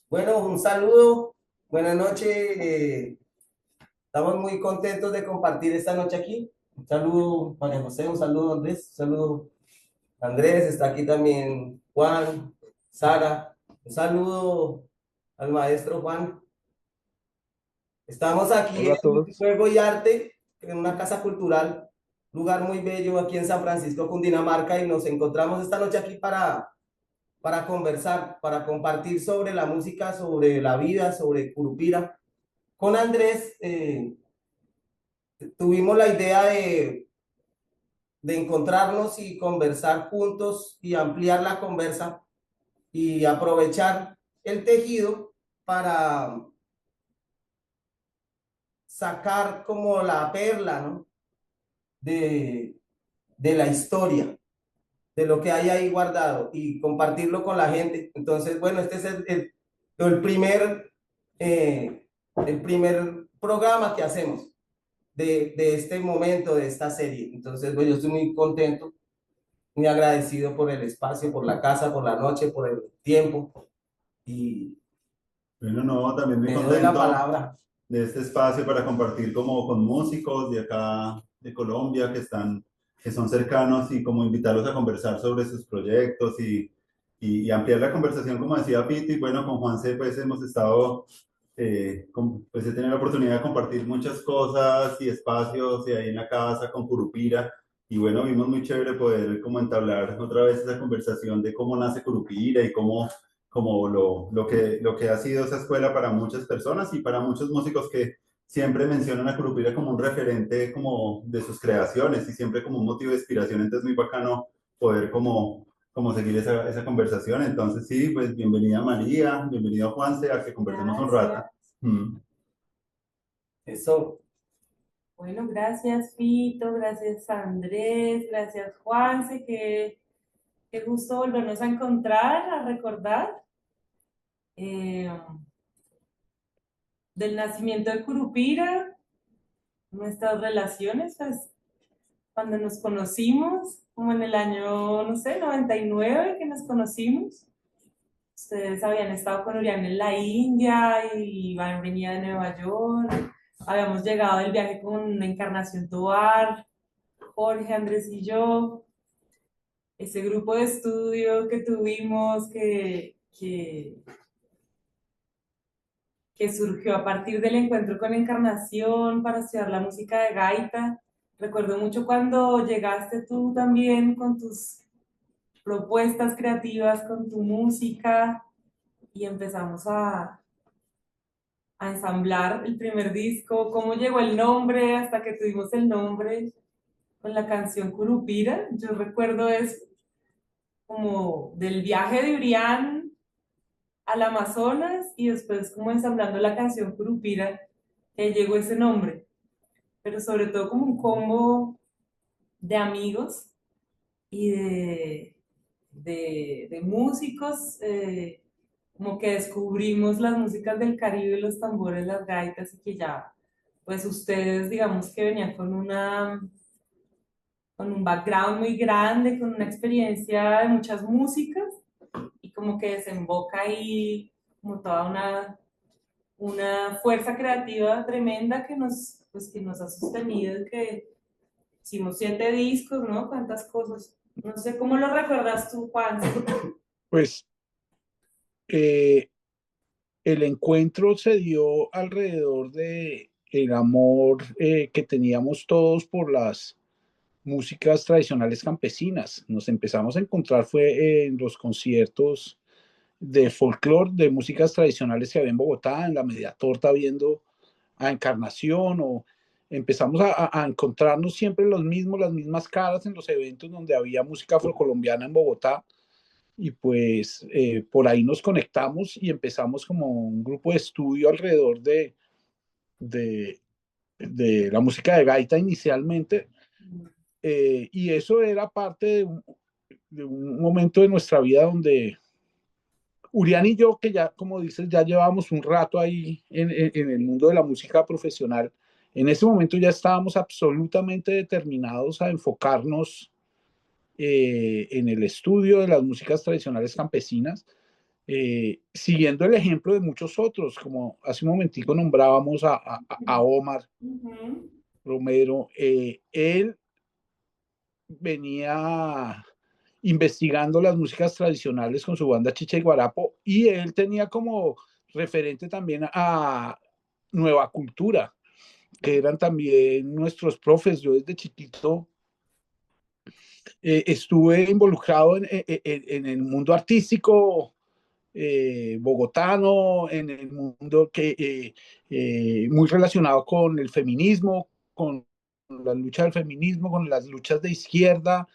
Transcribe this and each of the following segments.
Bueno, un saludo, buenas noches. Estamos muy contentos de compartir esta noche aquí. Un saludo, María José, un saludo, Andrés, un saludo, Andrés, está aquí también Juan, Sara, un saludo al maestro Juan. Estamos aquí Hola a en todos. Juego y Arte, en una casa cultural, lugar muy bello aquí en San Francisco, Cundinamarca, y nos encontramos esta noche aquí para conversar, para compartir sobre la música, sobre la vida, sobre Curupira. Con Andrés tuvimos la idea de encontrarnos y conversar juntos y ampliar la conversa y aprovechar el tejido para sacar como la perla, ¿no? de, de la historia, de lo que hay ahí guardado y compartirlo con la gente. Entonces, bueno, este es el primer, el primer programa que hacemos de este momento, de esta serie. Entonces, bueno, yo estoy muy contento, muy agradecido por el espacio, por la casa, por la noche, por el tiempo y Bueno, no, también muy te doy la contento palabra. de este espacio para compartir como con músicos de acá de Colombia que son cercanos y como invitarlos a conversar sobre sus proyectos y ampliar la conversación, como decía Piti. Bueno, con Juanse pues hemos estado, pues he tenido la oportunidad de compartir muchas cosas y espacios y ahí en la casa con Curupira. Y bueno, vimos muy chévere poder como entablar otra vez esa conversación de cómo nace Curupira y cómo como lo que ha sido esa escuela para muchas personas y para muchos músicos que siempre mencionan a Curupira como un referente como de sus creaciones y siempre como un motivo de inspiración. Entonces, muy bacano poder como seguir esa conversación. Entonces, sí, pues bienvenida María, bienvenido Juanse, a que conversemos un rato. Gracias. Mm. Eso, Bueno, gracias Fito, gracias Andrés, gracias Juanse, qué gusto volvernos a encontrar, a recordar eh, del nacimiento de Curupira, nuestras relaciones, pues cuando nos conocimos, como en el año, no sé, 99 que nos conocimos. Ustedes habían estado con Urián en la India y venía de Nueva York. Habíamos llegado del viaje con Encarnación Tovar, Jorge, Andrés y yo, ese grupo de estudio que tuvimos que surgió a partir del encuentro con Encarnación para estudiar la música de gaita. Recuerdo mucho cuando llegaste tú también con tus propuestas creativas, con tu música y empezamos a ensamblar el primer disco, cómo llegó el nombre hasta que tuvimos el nombre con la canción Curupira. Yo recuerdo es como del viaje de Urián al Amazonas y después como ensamblando la canción Curupira, que llegó ese nombre, pero sobre todo como un combo de amigos y de músicos, como que descubrimos las músicas del Caribe, los tambores, las gaitas y que ya, pues ustedes digamos que venían con un background muy grande, con una experiencia de muchas músicas y como que desemboca ahí como toda una fuerza creativa tremenda que pues, que nos ha sostenido y que hicimos 7 discos, ¿no? Cuántas cosas. No sé cómo lo recuerdas tú, Juan. Pues eh, el encuentro se dio alrededor de el amor que teníamos todos por las músicas tradicionales campesinas. Nos empezamos a encontrar fue en los conciertos de folclore, de músicas tradicionales que había en Bogotá, en la Media Torta, viendo a Encarnación, o empezamos a encontrarnos siempre los mismos, las mismas caras en los eventos donde había música afrocolombiana en Bogotá. Y pues por ahí nos conectamos y empezamos como un grupo de estudio alrededor de, de la música de gaita inicialmente, y eso era parte de un momento de nuestra vida donde Urián y yo, que ya, como dices, ya llevábamos un rato ahí en el mundo de la música profesional, en ese momento ya estábamos absolutamente determinados a enfocarnos en el estudio de las músicas tradicionales campesinas, siguiendo el ejemplo de muchos otros, como hace un momentico nombrábamos a Omar Ujú. Romero. Él venía investigando las músicas tradicionales con su banda Chicha y Guarapo, y él tenía como referente también a Nueva Cultura, que eran también nuestros profes. Yo desde chiquito estuve involucrado en el mundo artístico bogotano, en el mundo muy relacionado con el feminismo, con la lucha del feminismo, con las luchas de izquierda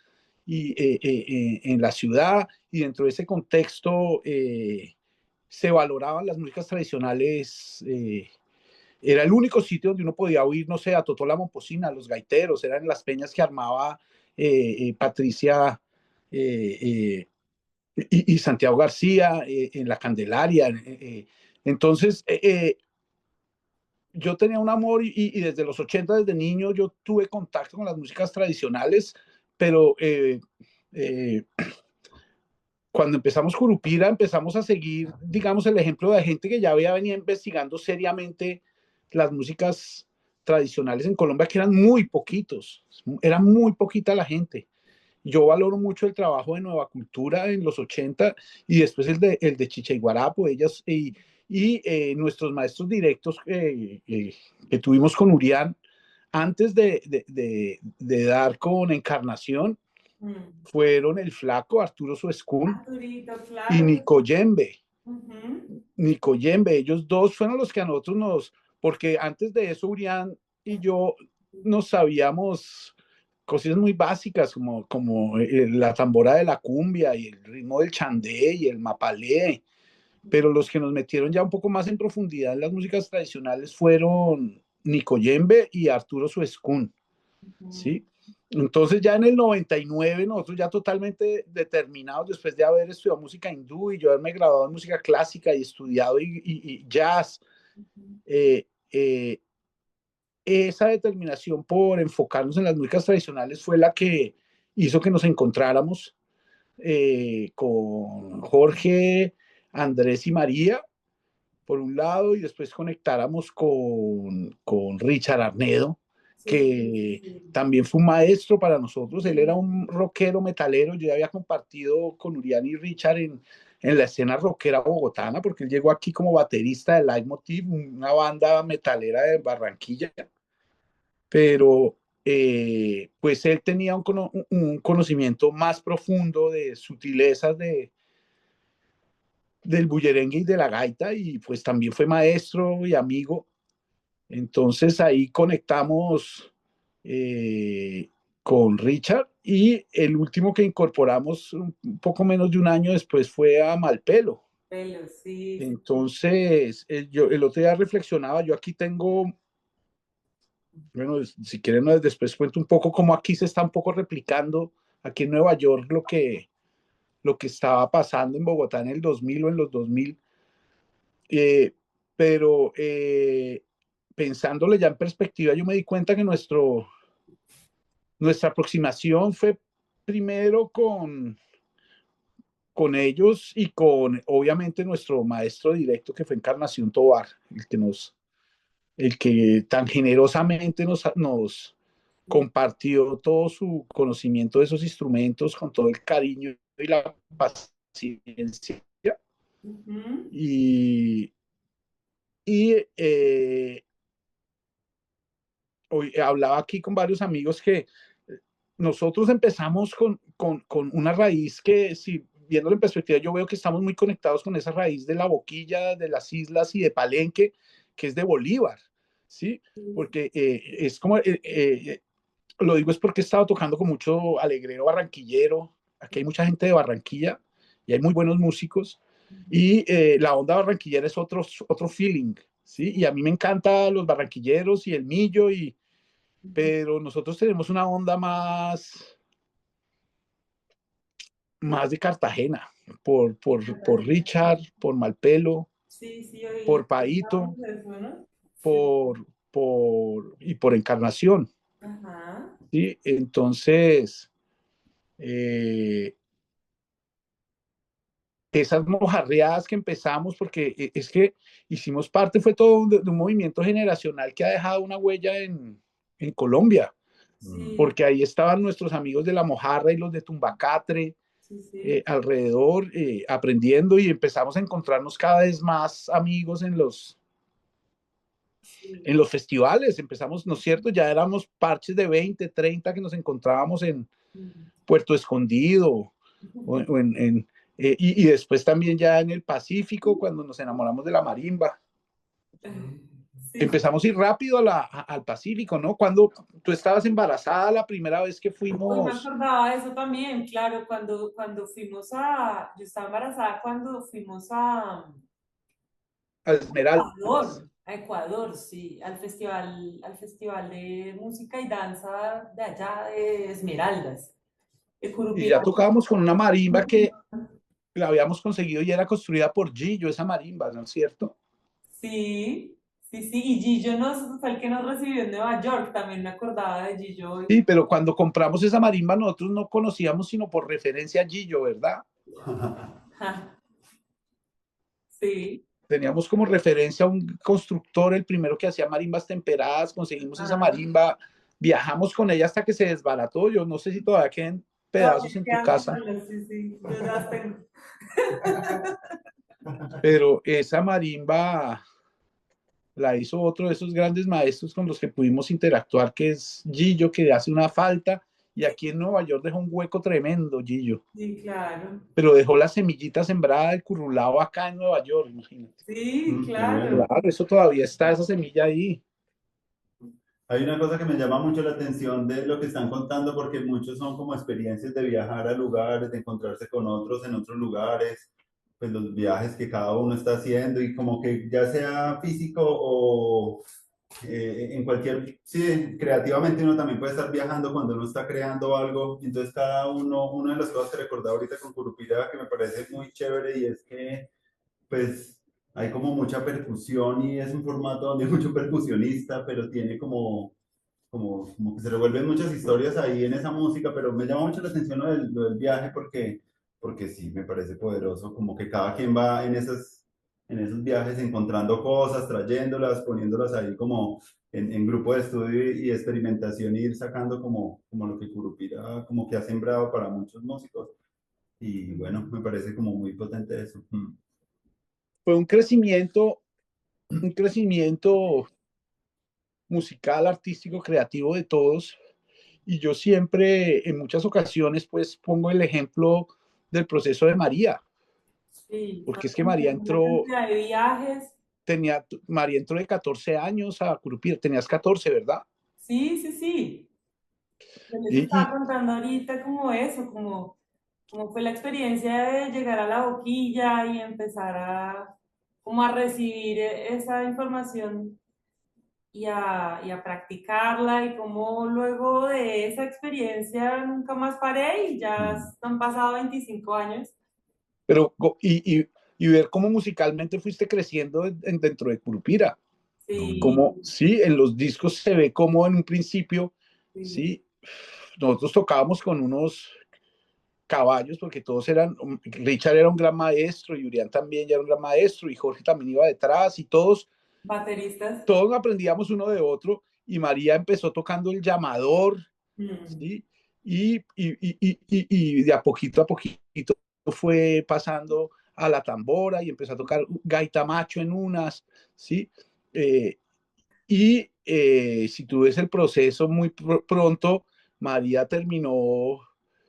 y, en la ciudad, y dentro de ese contexto se valoraban las músicas tradicionales. Era el único sitio donde uno podía oír, no sé, a Totó la Momposina, a los gaiteros, eran las peñas que armaba Patricia y Santiago García en La Candelaria. Entonces, yo tenía un amor y desde los 80, desde niño, yo tuve contacto con las músicas tradicionales, pero eh, cuando empezamos Curupira, empezamos a seguir, digamos, el ejemplo de gente que ya había venido investigando seriamente las músicas tradicionales en Colombia, que eran muy poquitos, era muy poquita la gente. Yo valoro mucho el trabajo de Nueva Cultura en los 80 y después el de Chicha y Guarapo, ellas y nuestros maestros directos que tuvimos con Urián antes de dar con Encarnación Mm. fueron el flaco Arturo Suescún Arturito, y claro. Nico Yembe. Ujú. Nico Yembe, ellos dos fueron los que a nosotros porque antes de eso Urián y yo nos sabíamos cosas muy básicas como la tambora de la cumbia y el ritmo del chandé y el mapalé, pero los que nos metieron ya un poco más en profundidad en las músicas tradicionales fueron Nico Yembe y Arturo Suescún, Ujú. ¿sí? Entonces ya en el 99 nosotros ya totalmente determinados, después de haber estudiado música hindú y yo haberme graduado en música clásica y estudiado y jazz, Ujú. eh, eh, esa determinación por enfocarnos en las músicas tradicionales fue la que hizo que nos encontráramos con Jorge, Andrés y María, por un lado, y después conectáramos con Richard Arnedo, Sí, sí, que sí. también fue un maestro para nosotros. Él era Sí. un rockero metalero. Yo ya había compartido con Urián y Richard en la escena rockera bogotana, porque él llegó aquí como baterista de Leitmotiv, una banda metalera de Barranquilla, pero pues él tenía un conocimiento más profundo de sutilezas del bullerengue y de la gaita, y pues también fue maestro y amigo. Entonces ahí conectamos con Richard, y el último que incorporamos un poco menos de un año después fue a Malpelo. Pelo, sí, sí, sí. Entonces, yo el otro día reflexionaba, yo aquí tengo, bueno, si quieren después cuento un poco cómo aquí se está un poco replicando aquí en Nueva York lo que estaba pasando en Bogotá en el 2000 o en los 2000. Eh, pero pensándole ya en perspectiva, yo me di cuenta que nuestra aproximación fue primero con ellos y con, obviamente, nuestro maestro directo, que fue Encarnación Tobar, el que tan generosamente nos compartió todo su conocimiento de esos instrumentos con todo el cariño y la paciencia. Ujú. Y, y hoy hablaba aquí con varios amigos que nosotros empezamos con una raíz que, si viéndolo en perspectiva, yo veo que estamos muy conectados con esa raíz de la Boquilla, de las islas y de Palenque, que es de Bolívar, ¿sí? Porque es como, lo digo es porque he estado tocando con mucho alegrero barranquillero, aquí hay mucha gente de Barranquilla y hay muy buenos músicos, y la onda barranquillera es otro feeling, ¿sí? Y a mí me encantan los barranquilleros y el millo, pero nosotros tenemos una onda más de Cartagena, por Richard, por Malpelo, Sí, sí, oí, por Paito, escuchamos eso, ¿no? Sí. y por Encarnación, Ajá. ¿sí? Entonces, eh, esas mojarreadas que empezamos, porque es que hicimos parte, fue todo de un movimiento generacional que ha dejado una huella en Colombia, Sí, porque ahí estaban nuestros amigos de la mojarra y los de Tumbacatre sí, sí. alrededor, aprendiendo, y empezamos a encontrarnos cada vez más amigos Sí. en los festivales. Empezamos, ¿no es cierto? Ya éramos parches de 20, 30 que nos encontrábamos en Mm. Puerto Escondido o y después también ya en el Pacífico, cuando nos enamoramos de la marimba. Sí, Empezamos a ir rápido al Pacífico, ¿no? Cuando tú estabas embarazada la primera vez que hoy me fuimos acordaba de eso también, claro, cuando fuimos yo estaba embarazada cuando fuimos a Esmeraldas. A Ecuador, sí, al festival de música y danza de allá de Esmeraldas, de Y Curupira. ya tocábamos con una marimba que la habíamos conseguido y era construida por Gillo, esa marimba, ¿no es cierto? Sí, sí, sí, y Gillo fue el que nos recibió en Nueva York, también me acordaba de Gillo. Sí, pero cuando compramos esa marimba nosotros no conocíamos sino por referencia a Gillo, ¿verdad? Ja, sí, Teníamos como referencia a un constructor, el primero que hacía marimbas temperadas, conseguimos esa ah, marimba, viajamos con ella hasta que se desbarató. Yo no sé si todavía quedan pedazos todavía en tu quedan casa, algunas, sí, sí, yo ya las tengo. pero esa marimba la hizo otro de esos grandes maestros con los que pudimos interactuar, que es Gillo, que hace una falta, y aquí en Nueva York dejó un hueco tremendo, Gillo, Sí, claro, pero dejó la semillita sembrada del currulao acá en Nueva York, imagínate. sí, Qué claro. bueno. Claro, eso todavía está, esa semilla ahí. Hay una cosa que me llama mucho la atención de lo que están contando, porque muchos son como experiencias de viajar a lugares, de encontrarse con otros en otros lugares, pues los viajes que cada uno está haciendo y como que ya sea físico o en cualquier, sí, creativamente uno también puede estar viajando cuando uno está creando algo. Entonces cada uno, una de las cosas que recordaba ahorita con Curupira que me parece muy chévere y es que pues hay como mucha percusión y es un formato donde hay mucho percusionista, pero tiene como que se revuelven muchas historias ahí en esa música, pero me llama mucho la atención lo del viaje porque sí, me parece poderoso, como que cada quien va en esos viajes encontrando cosas, trayéndolas, poniéndolas ahí como en grupo de estudio y experimentación y ir sacando como lo que Curupira como que ha sembrado para muchos músicos. Y bueno, me parece como muy potente eso. Mm. Fue un crecimiento musical, artístico, creativo de todos. Y yo siempre, en muchas ocasiones, pues pongo el ejemplo del proceso de María, Sí, porque es que María una entró, cantidad de viajes. María entró de 14 años a Curupira, tenías 14, ¿verdad? Sí, sí, sí. Yo les estaba Y, contando ahorita como eso, como fue la experiencia de llegar a la boquilla y empezar como a recibir esa información y a practicarla y como luego de esa experiencia nunca más paré y ya Mm. han pasado 25 años. pero, y ver cómo musicalmente fuiste creciendo dentro de Curupira. Sí, Como, sí, en los discos se ve como en un principio, sí, sí, nosotros tocábamos con unos caballos, porque todos eran, Richard era un gran maestro, y Urián también ya era un gran maestro, y Jorge también iba detrás, y bateristas. todos aprendíamos uno de otro, y María empezó tocando el llamador, Mm. ¿sí? Y de a poquito fue pasando a la tambora y empezó a tocar gaita macho en unas, ¿sí? Eh, si tú ves el proceso muy pronto, María terminó,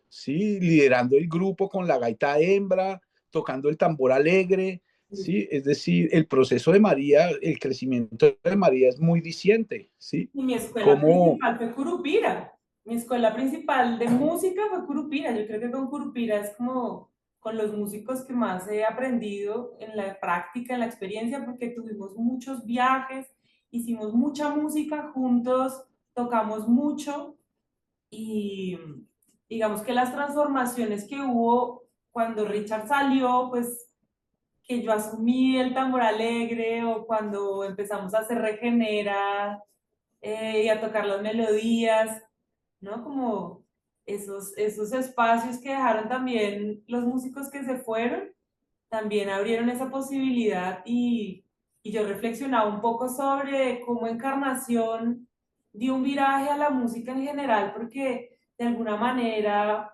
¿sí? Liderando el grupo con la gaita hembra, tocando el tambor alegre, ¿sí? Es decir, el proceso de María, el crecimiento de María es muy diciente, ¿sí? Y mi escuela Como, principal fue Curupira. Mi escuela principal de música fue Curupira. Yo creo que con Curupira es como con los músicos que más he aprendido en la práctica, en la experiencia, porque tuvimos muchos viajes, hicimos mucha música juntos, tocamos mucho y digamos que las transformaciones que hubo cuando Richard salió, pues que yo asumí el tambor alegre o cuando empezamos a hacer regenera y a tocar las melodías, ¿no? Como esos espacios que dejaron también los músicos que se fueron, también abrieron esa posibilidad y yo reflexionaba un poco sobre cómo Encarnación dio un viraje a la música en general, porque de alguna manera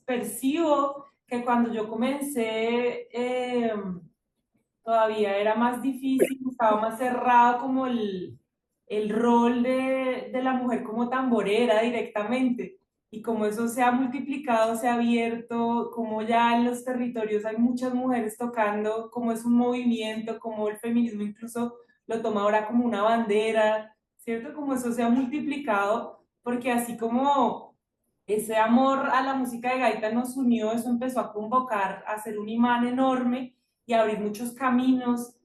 percibo que cuando yo comencé todavía era más difícil, estaba más cerrado como el rol de la mujer como tamborera directamente. Y como eso se ha multiplicado, se ha abierto, como ya en los territorios hay muchas mujeres tocando, como es un movimiento, como el feminismo incluso lo toma ahora como una bandera, ¿cierto? Como eso se ha multiplicado, porque así como ese amor a la música de gaita nos unió, eso empezó a convocar, a ser un imán enorme y abrir muchos caminos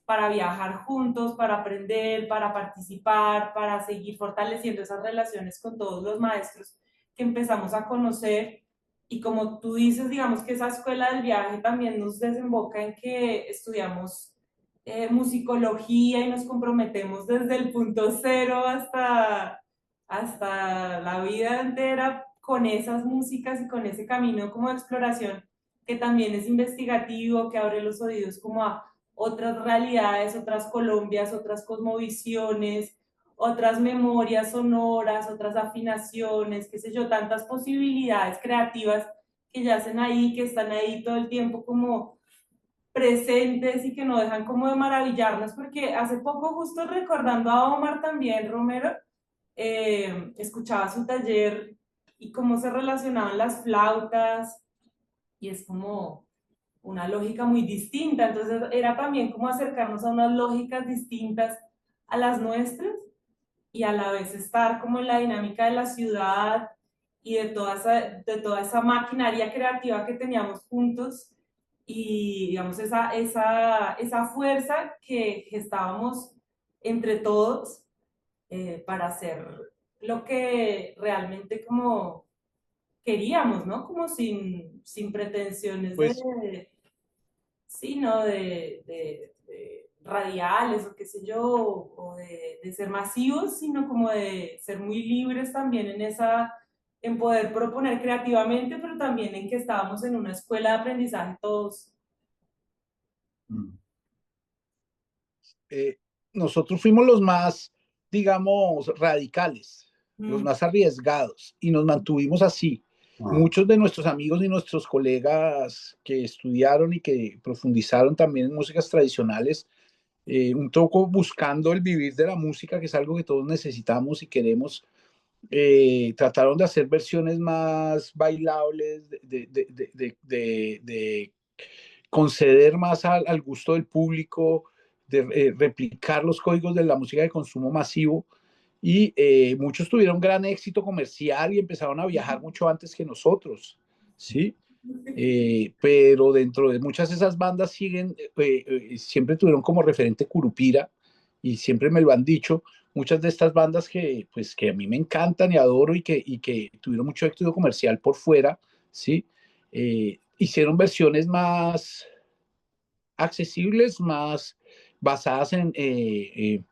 para viajar juntos, para aprender, para participar, para seguir fortaleciendo esas relaciones con todos los maestros que empezamos a conocer. Y como tú dices, digamos que esa escuela del viaje también nos desemboca en que estudiamos musicología y nos comprometemos desde el punto cero hasta la vida entera con esas músicas y con ese camino como de exploración que también es investigativo, que abre los oídos como a otras realidades, otras Colombias, otras cosmovisiones, otras memorias sonoras, otras afinaciones, qué sé yo, tantas posibilidades creativas que yacen ahí, que están ahí todo el tiempo como presentes y que no dejan como de maravillarnos, porque hace poco, justo recordando a Omar también, Romero, escuchaba su taller y cómo se relacionaban las flautas, y es como una lógica muy distinta, entonces era también como acercarnos a unas lógicas distintas a las nuestras y a la vez estar como en la dinámica de la ciudad y de toda esa maquinaria creativa que teníamos juntos y digamos esa fuerza que gestábamos entre todos para hacer lo que realmente como queríamos, ¿no? Como sin pretensiones Pues, sí, ¿no? De radiales o qué sé yo, o de ser masivos, sino como de ser muy libres también en poder proponer creativamente, pero también en que estábamos en una escuela de aprendizaje todos. Mm. eh, nosotros fuimos los más, digamos, radicales, los Mm. más arriesgados y nos mantuvimos así. Ah, Muchos de nuestros amigos y nuestros colegas que estudiaron y que profundizaron también en músicas tradicionales, un poco buscando el vivir de la música, que es algo que todos necesitamos y queremos, trataron de hacer versiones más bailables, de conceder más al gusto del público, de replicar los códigos de la música de consumo masivo. Y muchos tuvieron gran éxito comercial y empezaron a viajar mucho antes que nosotros, ¿sí? Pero dentro de muchas de esas bandas siguen, siempre tuvieron como referente Curupira y siempre me lo han dicho, muchas de estas bandas que, pues, que a mí me encantan y adoro y que tuvieron mucho éxito comercial por fuera, ¿sí? Hicieron versiones más accesibles, más basadas en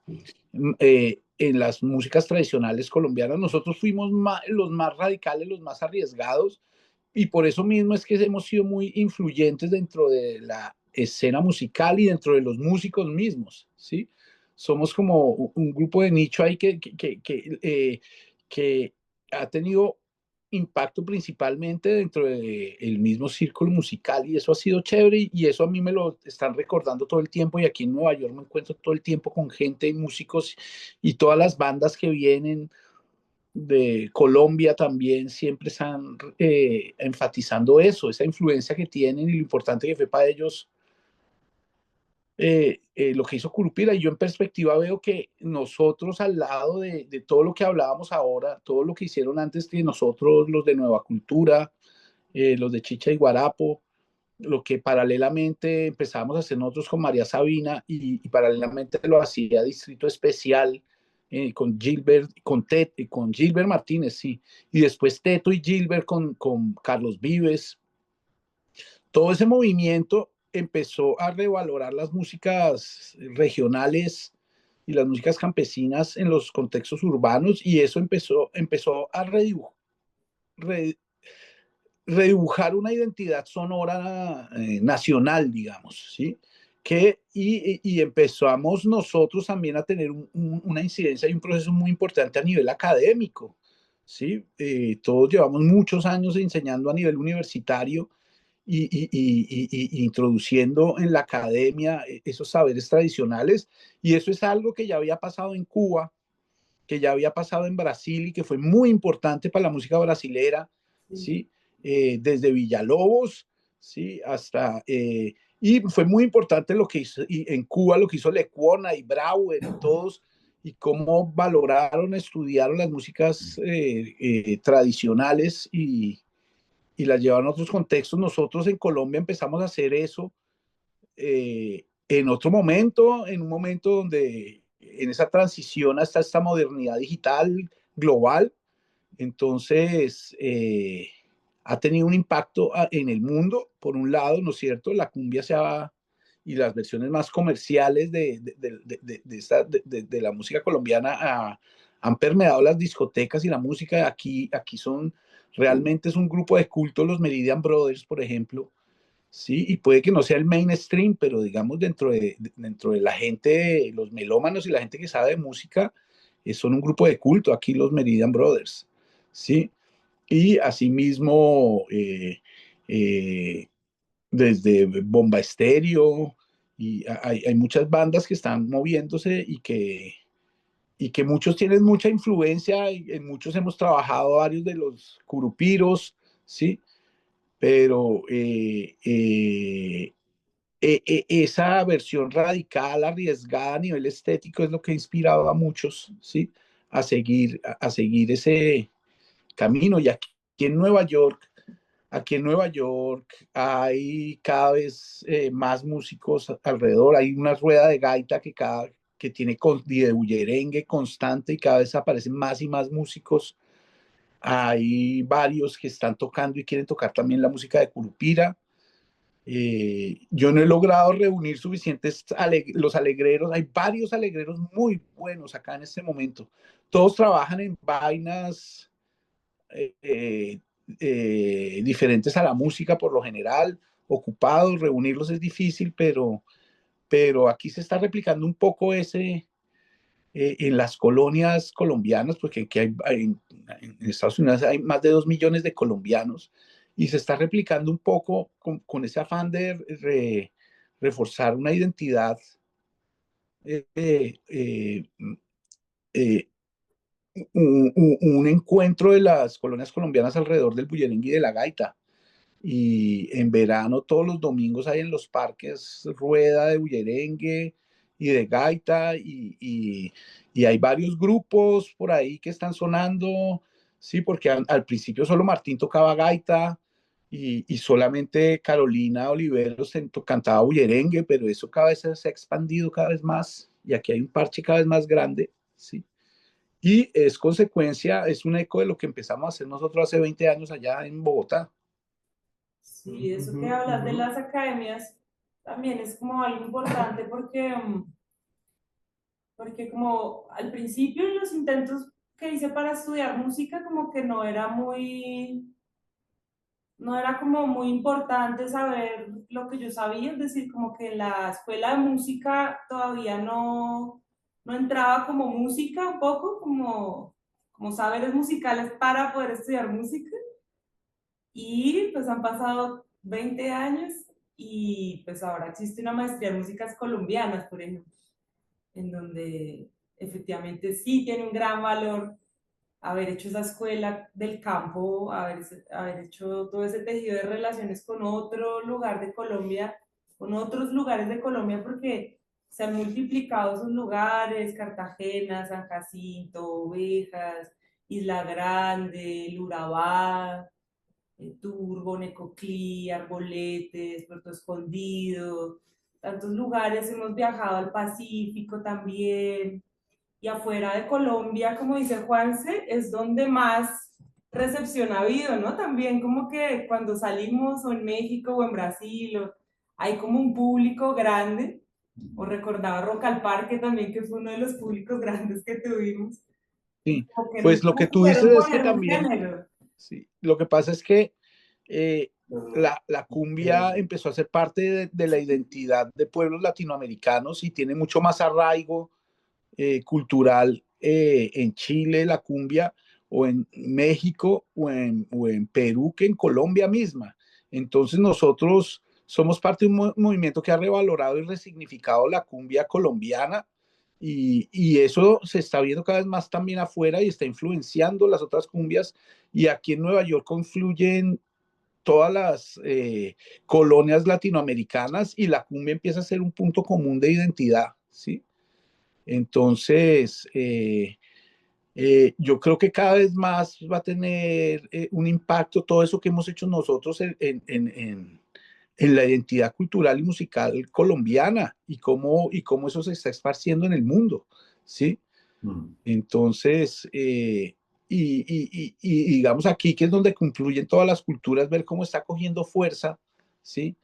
las músicas tradicionales colombianas. Nosotros fuimos los más radicales, los más arriesgados, y por eso mismo es que hemos sido muy influyentes dentro de la escena musical y dentro de los músicos mismos, ¿sí? Somos como un grupo de nicho ahí que ha tenido impacto principalmente dentro del mismo círculo musical y eso ha sido chévere y eso a mí me lo están recordando todo el tiempo y aquí en Nueva York me encuentro todo el tiempo con gente y músicos y todas las bandas que vienen de Colombia también siempre están enfatizando eso, esa influencia que tienen y lo importante que fue para ellos lo que hizo Curupira. Y yo en perspectiva veo que nosotros al lado de todo lo que hablábamos ahora, todo lo que hicieron antes que nosotros, los de Nueva Cultura, los de Chicha y Guarapo, lo que paralelamente empezamos a hacer nosotros con María Sabina y paralelamente lo hacía Distrito Especial con Gilbert, con Gilbert Martínez, sí, y después Teto y Gilbert con Carlos Vives. Todo ese movimiento empezó a revalorar las músicas regionales y las músicas campesinas en los contextos urbanos y eso empezó a redibujar una identidad sonora nacional, digamos, ¿sí? Y empezamos nosotros también a tener una incidencia y un proceso muy importante a nivel académico, ¿sí? Todos llevamos muchos años enseñando a nivel universitario y introduciendo en la academia esos saberes tradicionales, y eso es algo que ya había pasado en Cuba, que ya había pasado en Brasil y que fue muy importante para la música brasilera, ¿sí? Desde Villalobos, ¿sí? Hasta, y fue muy importante lo que hizo, y en Cuba lo que hizo Lecuona y Brauer y todos, y cómo valoraron, estudiaron las músicas tradicionales y las llevaron a otros contextos. Nosotros en Colombia empezamos a hacer eso en otro momento, en un momento donde en esa transición hasta esta modernidad digital global, entonces ha tenido un impacto en el mundo, por un lado, ¿no es cierto? La cumbia se ha, y las versiones más comerciales de la música colombiana han permeado las discotecas y la música. Aquí son, realmente es un grupo de culto, los Meridian Brothers, por ejemplo, sí, y puede que no sea el mainstream, pero digamos dentro de la gente, los melómanos y la gente que sabe de música, son un grupo de culto, aquí los Meridian Brothers, sí, y asimismo desde Bomba Estéreo, y hay muchas bandas que están moviéndose y que muchos tienen mucha influencia, y en muchos hemos trabajado varios de los curupiros, sí, pero esa versión radical, arriesgada a nivel estético es lo que ha inspirado a muchos, ¿sí? A seguir ese camino. Y aquí en Nueva York hay cada vez más músicos alrededor. Hay una rueda de gaita que tiene y de bullerengue constante, y cada vez aparecen más y más músicos. Hay varios que están tocando y quieren tocar también la música de Curupira. Yo no he logrado reunir suficientes los alegreros. Hay varios alegreros muy buenos acá en este momento. Todos trabajan en vainas diferentes a la música por lo general, ocupados. Reunirlos es difícil, pero aquí se está replicando un poco ese en las colonias colombianas, porque aquí en Estados Unidos hay más de 2 millones de colombianos, y se está replicando un poco con ese afán de reforzar una identidad, eh, eh, eh, un encuentro de las colonias colombianas alrededor del bullerengue y de la gaita. Y en verano todos los domingos hay en los parques rueda de bullerengue y de gaita, y hay varios grupos por ahí que están sonando, sí, porque al principio solo Martín tocaba gaita y solamente Carolina Oliveros cantaba bullerengue, pero eso cada vez se ha expandido cada vez más, y aquí hay un parche cada vez más grande, sí. Y es consecuencia, es un eco de lo que empezamos a hacer nosotros hace 20 años allá en Bogotá. Sí, eso que hablas de las academias también es como algo importante porque, porque como al principio los intentos que hice para estudiar música como que no era como muy importante saber lo que yo sabía, es decir, como que en la escuela de música todavía no entraba como música un poco, como saberes musicales para poder estudiar música. Y pues han pasado 20 años y pues ahora existe una maestría en músicas colombianas, por ejemplo, en donde efectivamente sí tiene un gran valor haber hecho esa escuela del campo, haber hecho todo ese tejido de relaciones con otro lugar de Colombia, con otros lugares de Colombia, porque se han multiplicado esos lugares, Cartagena, San Jacinto, Ovejas, Isla Grande, el Urabá, Turbo, Necoclí, Arboletes, Puerto Escondido, tantos lugares. Hemos viajado al Pacífico también, y afuera de Colombia, como dice Juanse, es donde más recepción ha habido, ¿no? También como que cuando salimos o en México o en Brasil, hay como un público grande, o recordaba Rock al Parque también, que fue uno de los públicos grandes que tuvimos, y Sí, como que pues nunca lo que tú dices supieron es que poner un también, género. sí, lo que pasa es que la cumbia empezó a ser parte de la identidad de pueblos latinoamericanos y tiene mucho más arraigo cultural en Chile, la cumbia, o en México, o en Perú, que en Colombia misma. Entonces nosotros somos parte de un movimiento que ha revalorado y resignificado la cumbia colombiana, y eso se está viendo cada vez más también afuera y está influenciando las otras cumbias, y aquí en Nueva York confluyen todas las colonias latinoamericanas y la cumbia empieza a ser un punto común de identidad, ¿sí? Entonces, yo creo que cada vez más va a tener un impacto todo eso que hemos hecho nosotros en la identidad cultural y musical colombiana, y cómo eso se está esparciendo en el mundo, ¿sí? Entonces, y digamos aquí, que es donde confluyen todas las culturas, ver cómo está cogiendo fuerza, ¿sí?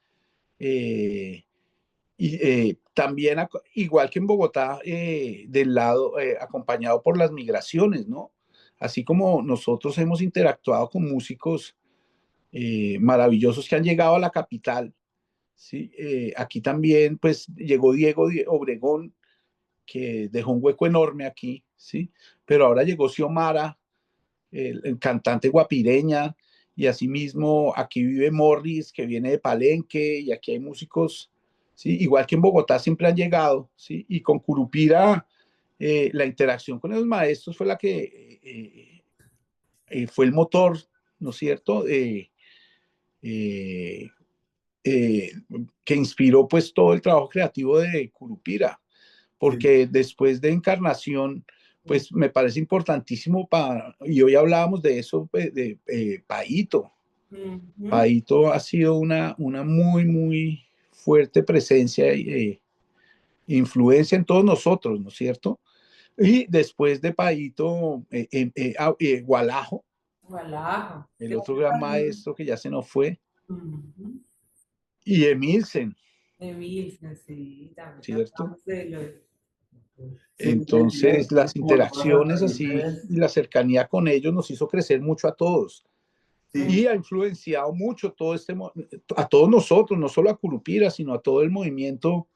También, igual que en Bogotá, del lado, acompañado por las migraciones, ¿no? Así como nosotros hemos interactuado con músicos maravillosos que han llegado a la capital, ¿sí? Aquí también, pues, llegó Diego Obregón, que dejó un hueco enorme aquí, ¿sí? Pero ahora llegó Xiomara, el cantante guapireña, y asimismo aquí vive Morris, que viene de Palenque, y aquí hay músicos, ¿sí? Igual que en Bogotá siempre han llegado, ¿sí? Y con Curupira, la interacción con los maestros fue la que fue el motor, ¿no es cierto? Eh, eh, que inspiró pues todo el trabajo creativo de Curupira, porque después de Encarnación, pues me parece importantísimo y hoy hablábamos de eso, de Paito. Paito ha sido una muy, muy fuerte presencia e influencia en todos nosotros, ¿no es cierto? Y después de Paito, Gualajo, el otro gran maestro que ya se nos fue, y Emilsen, Sí, también ¿cierto? hablamos de lo. Entonces, las interacciones así y la cercanía con ellos nos hizo crecer mucho a todos. Y ha influenciado mucho todo a todos nosotros, no solo a Curupira, sino a todo el movimiento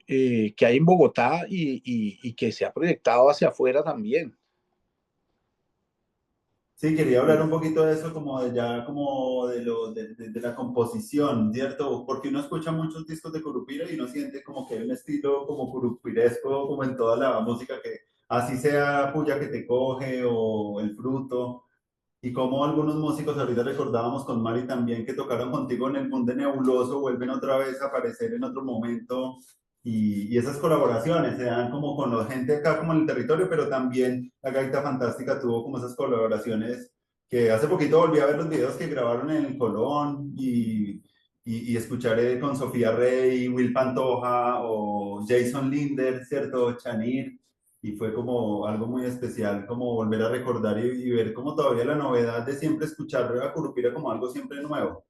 que hay en Bogotá, y que se ha proyectado hacia afuera también. Sí, quería hablar un poquito de eso, como de ya, como de la composición, ¿cierto? Porque uno escucha muchos discos de Curupira y uno siente como que hay un estilo como curupiresco, como en toda la música, que así sea Puya que te coge o El Fruto, y como algunos músicos, ahorita recordábamos con Mari también, que tocaron contigo en el mundo nebuloso, vuelven otra vez a aparecer en otro momento, y esas colaboraciones se dan como con la gente acá, como en el territorio, pero también la Gaita Fantástica tuvo como esas colaboraciones, que hace poquito volví a ver los videos que grabaron en el Colón, y escucharé con Sofía Rey, Will Pantoja o Jason Linder, ¿cierto? Chanir, y fue como algo muy especial, como volver a recordar y ver como todavía la novedad de siempre escuchar a Curupira como algo siempre nuevo.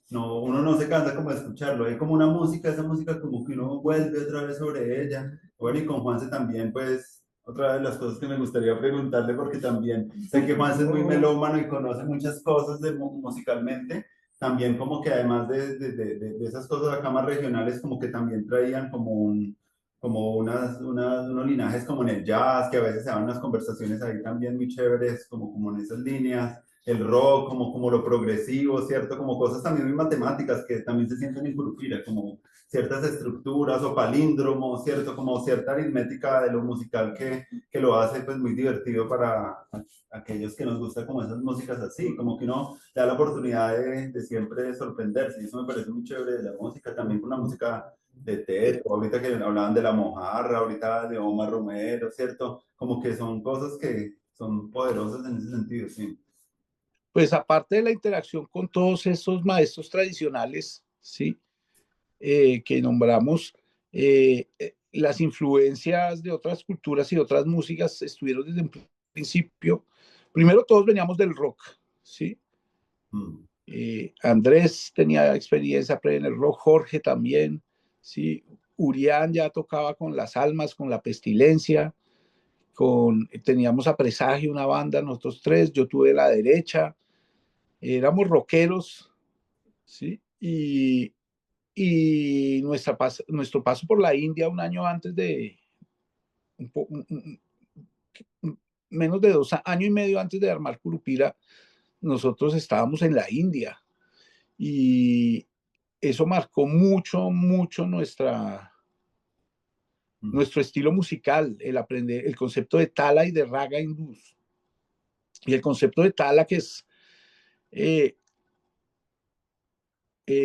No, uno no se cansa como de escucharlo, hay como una música, esa música como que uno vuelve otra vez sobre ella. Bueno, y con Juanse también, pues, otra de las cosas que me gustaría preguntarle, porque también sé que Juanse es muy melómano y conoce muchas cosas musicalmente, también como que además de esas cosas acá más regionales, como que también traían como unos linajes como en el jazz, que a veces se dan unas conversaciones ahí también muy chéveres, como en esas líneas, el rock, como lo progresivo, ¿cierto? Como cosas también muy matemáticas que también se sienten en Curupira, como ciertas estructuras o palíndromos, ¿cierto? Como cierta aritmética de lo musical que lo hace pues muy divertido para aquellos que nos gusta como esas músicas así, como que uno le da la oportunidad de siempre sorprenderse, y eso me parece muy chévere de la música, también con la música de Teto, ahorita que hablaban de La Mojarra, ahorita de Omar Romero, ¿cierto? Como que son cosas que son poderosas en ese sentido, sí. Pues aparte de la interacción con todos esos maestros tradicionales, ¿sí? Que nombramos, las influencias de otras culturas y otras músicas estuvieron desde un principio. Primero todos veníamos del rock, ¿sí? Andrés tenía experiencia en el rock, Jorge también, ¿sí? Urián ya tocaba con Las Almas, con La Pestilencia, teníamos a Presagio, una banda, nosotros tres, yo tuve La Derecha, éramos rockeros, ¿sí? Y nuestro paso por la India un año antes de, menos de 2 años y medio antes de armar Curupira, nosotros estábamos en la India y eso marcó mucho, mucho nuestro estilo musical, el aprender el concepto de tala y de raga hindús. Y el concepto de tala, que es eh,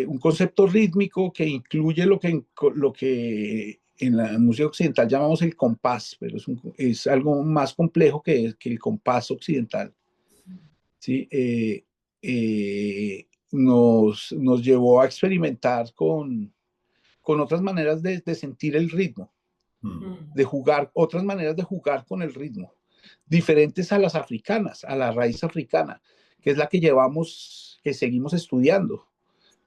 un concepto rítmico que incluye lo que en la música occidental llamamos el compás, pero es algo más complejo que el compás occidental. ¿Sí? Nos llevó a experimentar con otras maneras de sentir el ritmo, de jugar, otras maneras de jugar con el ritmo, diferentes a las africanas, a la raíz africana, que es la que llevamos, que seguimos estudiando,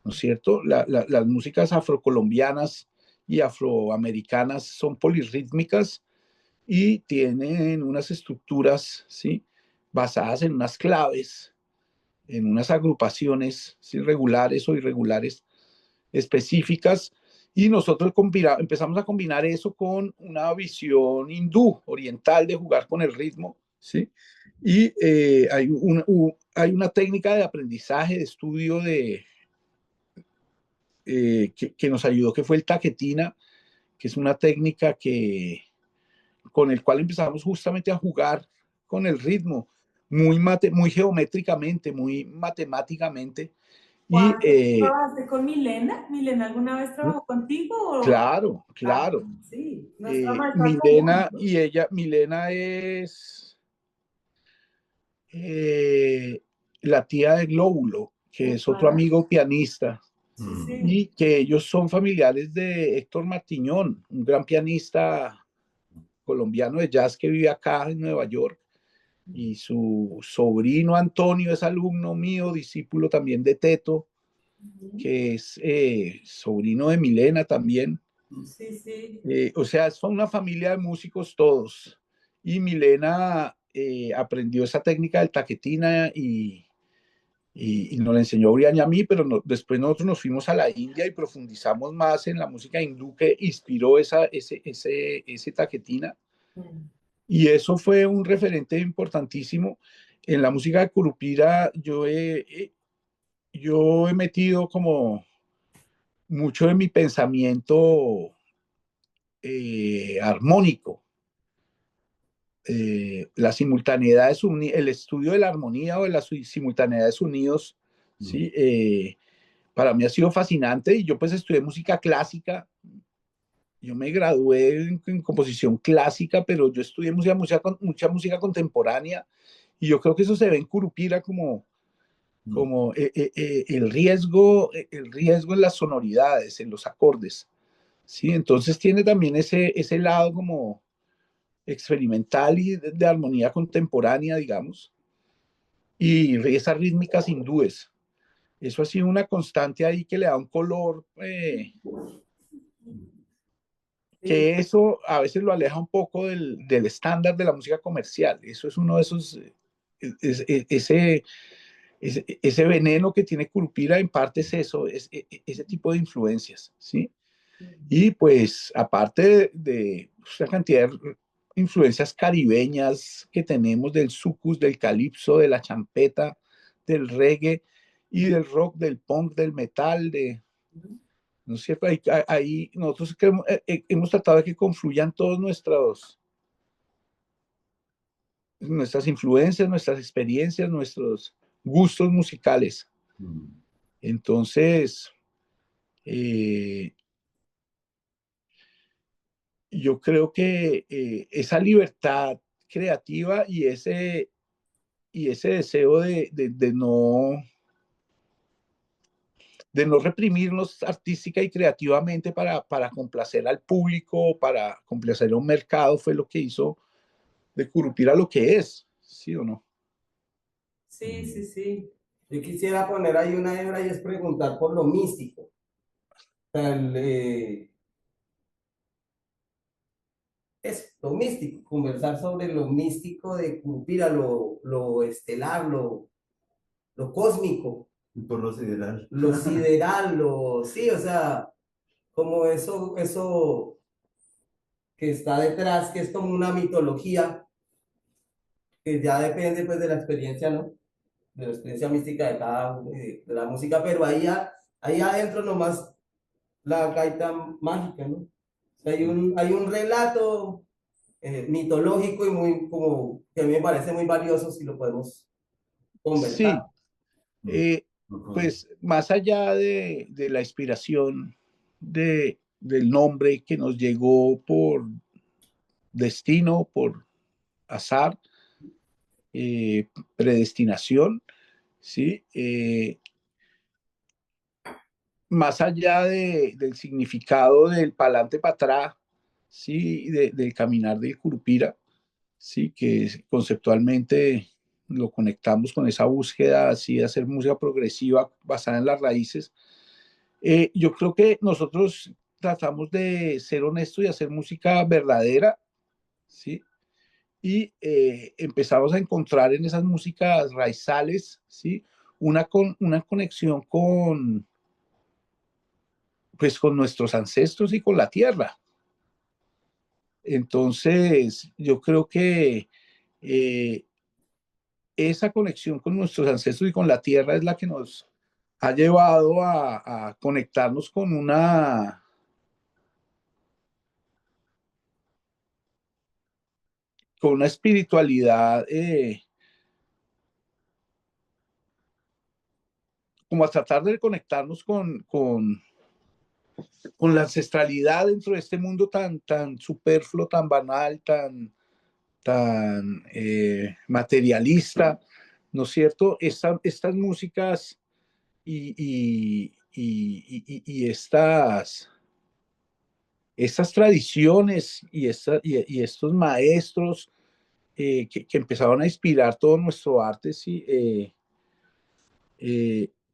¿no es cierto? Las músicas afrocolombianas y afroamericanas son polirrítmicas y tienen unas estructuras, ¿sí? Basadas en unas claves, en unas agrupaciones, ¿sí? Regulares o irregulares específicas, y nosotros empezamos a combinar eso con una visión hindú, oriental, de jugar con el ritmo, ¿sí? Y hay una técnica de aprendizaje, de estudio que nos ayudó, que fue el taquetina, que es una técnica con el cual empezamos justamente a jugar con el ritmo, muy geométricamente, muy matemáticamente. Juan, Y ¿trabajaste con Milena? ¿Milena alguna vez trabajó contigo? claro, Ah, claro. sí, nuestra maestra Milena común. y ella, Milena es la tía de Glóbulo, que es otro Ajá, amigo pianista, sí, sí. y que ellos son familiares de Héctor Martiñón, un gran pianista colombiano de jazz que vive acá en Nueva York, y su sobrino Antonio es alumno mío, discípulo también de Teto, que es sobrino de Milena también. Sí, sí. O sea, son una familia de músicos todos. Y Milena aprendió esa técnica del taquetina y nos la enseñó a Brian y a mí, pero después nosotros nos fuimos a la India y profundizamos más en la música hindú que inspiró ese taquetina. Y eso fue un referente importantísimo. En la música de Curupira yo he metido como mucho de mi pensamiento armónico, la simultaneidad el estudio de la armonía o de las simultaneidades unidos, ¿sí? Para mí ha sido fascinante y yo pues estudié música clásica, yo me gradué en composición clásica, pero yo estudié mucha música contemporánea y yo creo que eso se ve en Curupira como el riesgo en las sonoridades, en los acordes, ¿sí? Entonces tiene también ese lado como experimental y de armonía contemporánea, digamos, y esas rítmicas hindúes. Eso ha sido una constante ahí que le da un color, Sí, que eso a veces lo aleja un poco del estándar de la música comercial. Eso es uno de esos, ese veneno que tiene Curupira en parte es eso, ese tipo de influencias, ¿sí? Y pues aparte de una cantidad de influencias caribeñas que tenemos del sucus, del calipso, de la champeta, del reggae y del rock, del punk, del metal, ¿no es cierto? Ahí nosotros hemos tratado de que confluyan todos nuestras influencias, nuestras experiencias, nuestros gustos musicales. Entonces, eh, yo creo que esa libertad creativa y ese deseo de no reprimirnos artística y creativamente para complacer al público, para complacer a un mercado, fue lo que hizo de Curupira lo que es, ¿sí o no? sí, sí, sí. Yo quisiera poner ahí una hebra y es preguntar por lo místico. O sea, es lo místico, conversar sobre lo místico de Curupira, lo estelar, lo cósmico, Por lo sideral. lo sideral, sí, o sea, como eso que está detrás, que es como una mitología, que ya depende pues de la experiencia, ¿no? De la experiencia mística de cada uno, de la música, pero ahí adentro nomás la gaita mágica, ¿no? O sea, hay un relato mitológico y muy, como, que a mí me parece muy valioso si lo podemos Sí, conversar. eh, pues más allá de la inspiración del nombre que nos llegó por destino, por azar, predestinación, ¿sí? Más allá del significado del pa'lante para atrás, ¿sí? Del caminar del Curupira, ¿sí? Que conceptualmente lo conectamos con esa búsqueda así de hacer música progresiva basada en las raíces. Yo creo que nosotros tratamos de ser honestos y hacer música verdadera, ¿sí? Y empezamos a encontrar en esas músicas raizales, ¿sí? Una conexión pues, con nuestros ancestros y con la tierra. Entonces, yo creo que eh, esa conexión con nuestros ancestros y con la tierra es la que nos ha llevado a conectarnos con una espiritualidad, como a tratar de conectarnos con la ancestralidad dentro de este mundo tan superfluo, tan banal, tan materialista, ¿no es cierto? Estas músicas y estas tradiciones y estos maestros que empezaron a inspirar todo nuestro arte, sí,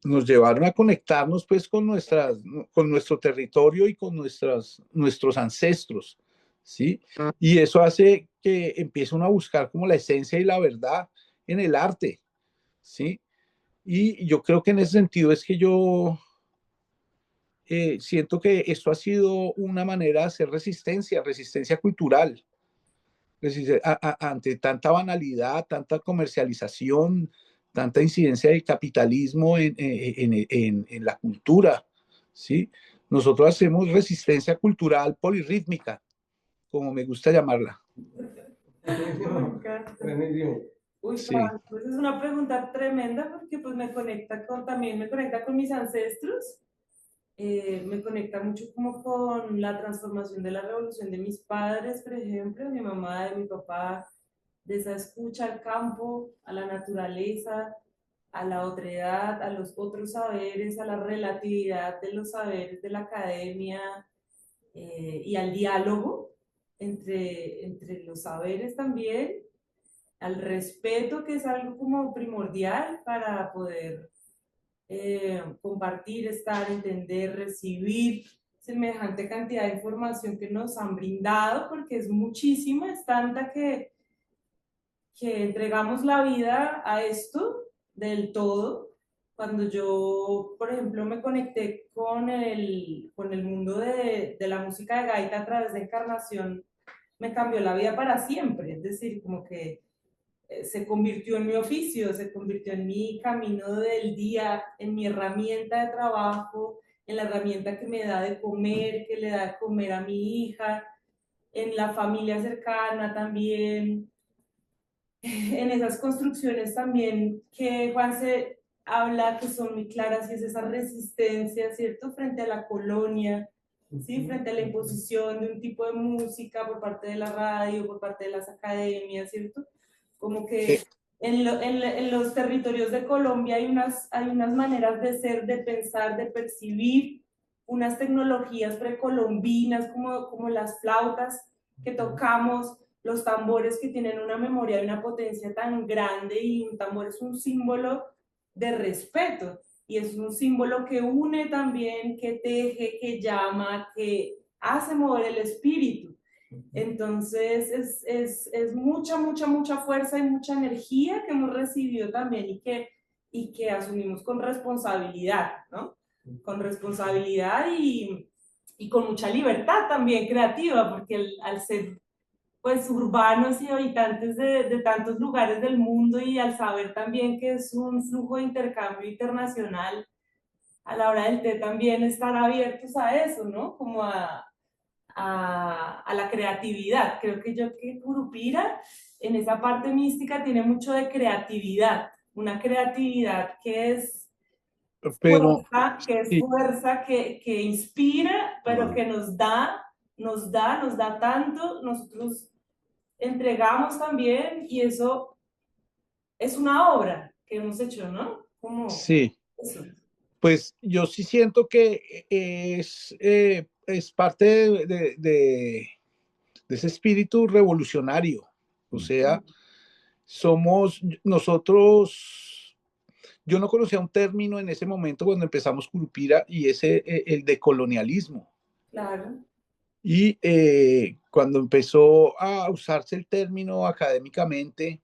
nos llevaron a conectarnos pues con nuestro territorio y con nuestros ancestros, ¿sí? Y eso hace que empiecen a buscar como la esencia y la verdad en el arte, ¿sí? Y yo creo que en ese sentido es que yo siento que esto ha sido una manera de hacer resistencia cultural, ante tanta banalidad, tanta comercialización, tanta incidencia del capitalismo en la cultura, ¿sí? Nosotros hacemos resistencia cultural polirrítmica, como me gusta llamarla. Me encanta. Buenísimo. Uy, Sí, Juan, pues es una pregunta tremenda porque pues también me conecta con mis ancestros, me conecta mucho como con la transformación de la revolución de mis padres, por ejemplo, de mi mamá, de mi papá, de esa escucha al campo, a la naturaleza, a la otredad, a los otros saberes, a la relatividad de los saberes de la academia, y al diálogo entre los saberes también, al respeto, que es algo como primordial para poder compartir, estar, entender, recibir semejante cantidad de información que nos han brindado, porque es muchísima, es tanta que entregamos la vida a esto del todo. Cuando yo, por ejemplo, me conecté con el mundo de la música de gaita a través de Encarnación, me cambió la vida para siempre. Es decir, como que se convirtió en mi oficio, se convirtió en mi camino del día, en mi herramienta de trabajo, en la herramienta que me da de comer, que le da de comer a mi hija, en la familia cercana también, en esas construcciones también que Juan se habla que son muy claras, y es esa resistencia, ¿cierto?, frente a la colonia, ¿sí?, frente a la imposición de un tipo de música por parte de la radio, por parte de las academias, ¿cierto? Como que eh, en los territorios de Colombia hay unas maneras de ser, de pensar, de percibir, unas tecnologías precolombinas como las flautas que tocamos, los tambores que tienen una memoria y una potencia tan grande, y un tambor es un símbolo de respeto y es un símbolo que une también, que teje, que llama, que hace mover el espíritu. Entonces es mucha, mucha, mucha fuerza y mucha energía que hemos recibido también, y que y que asumimos con responsabilidad, ¿no? Con responsabilidad y con mucha libertad también creativa, porque al ser pues urbanos y habitantes de tantos lugares del mundo y al saber también que es un flujo de intercambio internacional, a la hora del té también estar abiertos a eso, ¿no? Como a la creatividad. Creo que yo que Curupira en esa parte mística tiene mucho de creatividad, una creatividad Pero que es sí, fuerza, que inspira, pero Ah, que nos da tanto, nosotros entregamos también y eso es una obra que hemos hecho, ¿no? Como sí, eso. pues yo sí siento que es parte de ese espíritu revolucionario. O sea, somos nosotros, yo no conocía un término en ese momento cuando empezamos Curupira y ese, el decolonialismo. Claro. Y cuando empezó a usarse el término académicamente,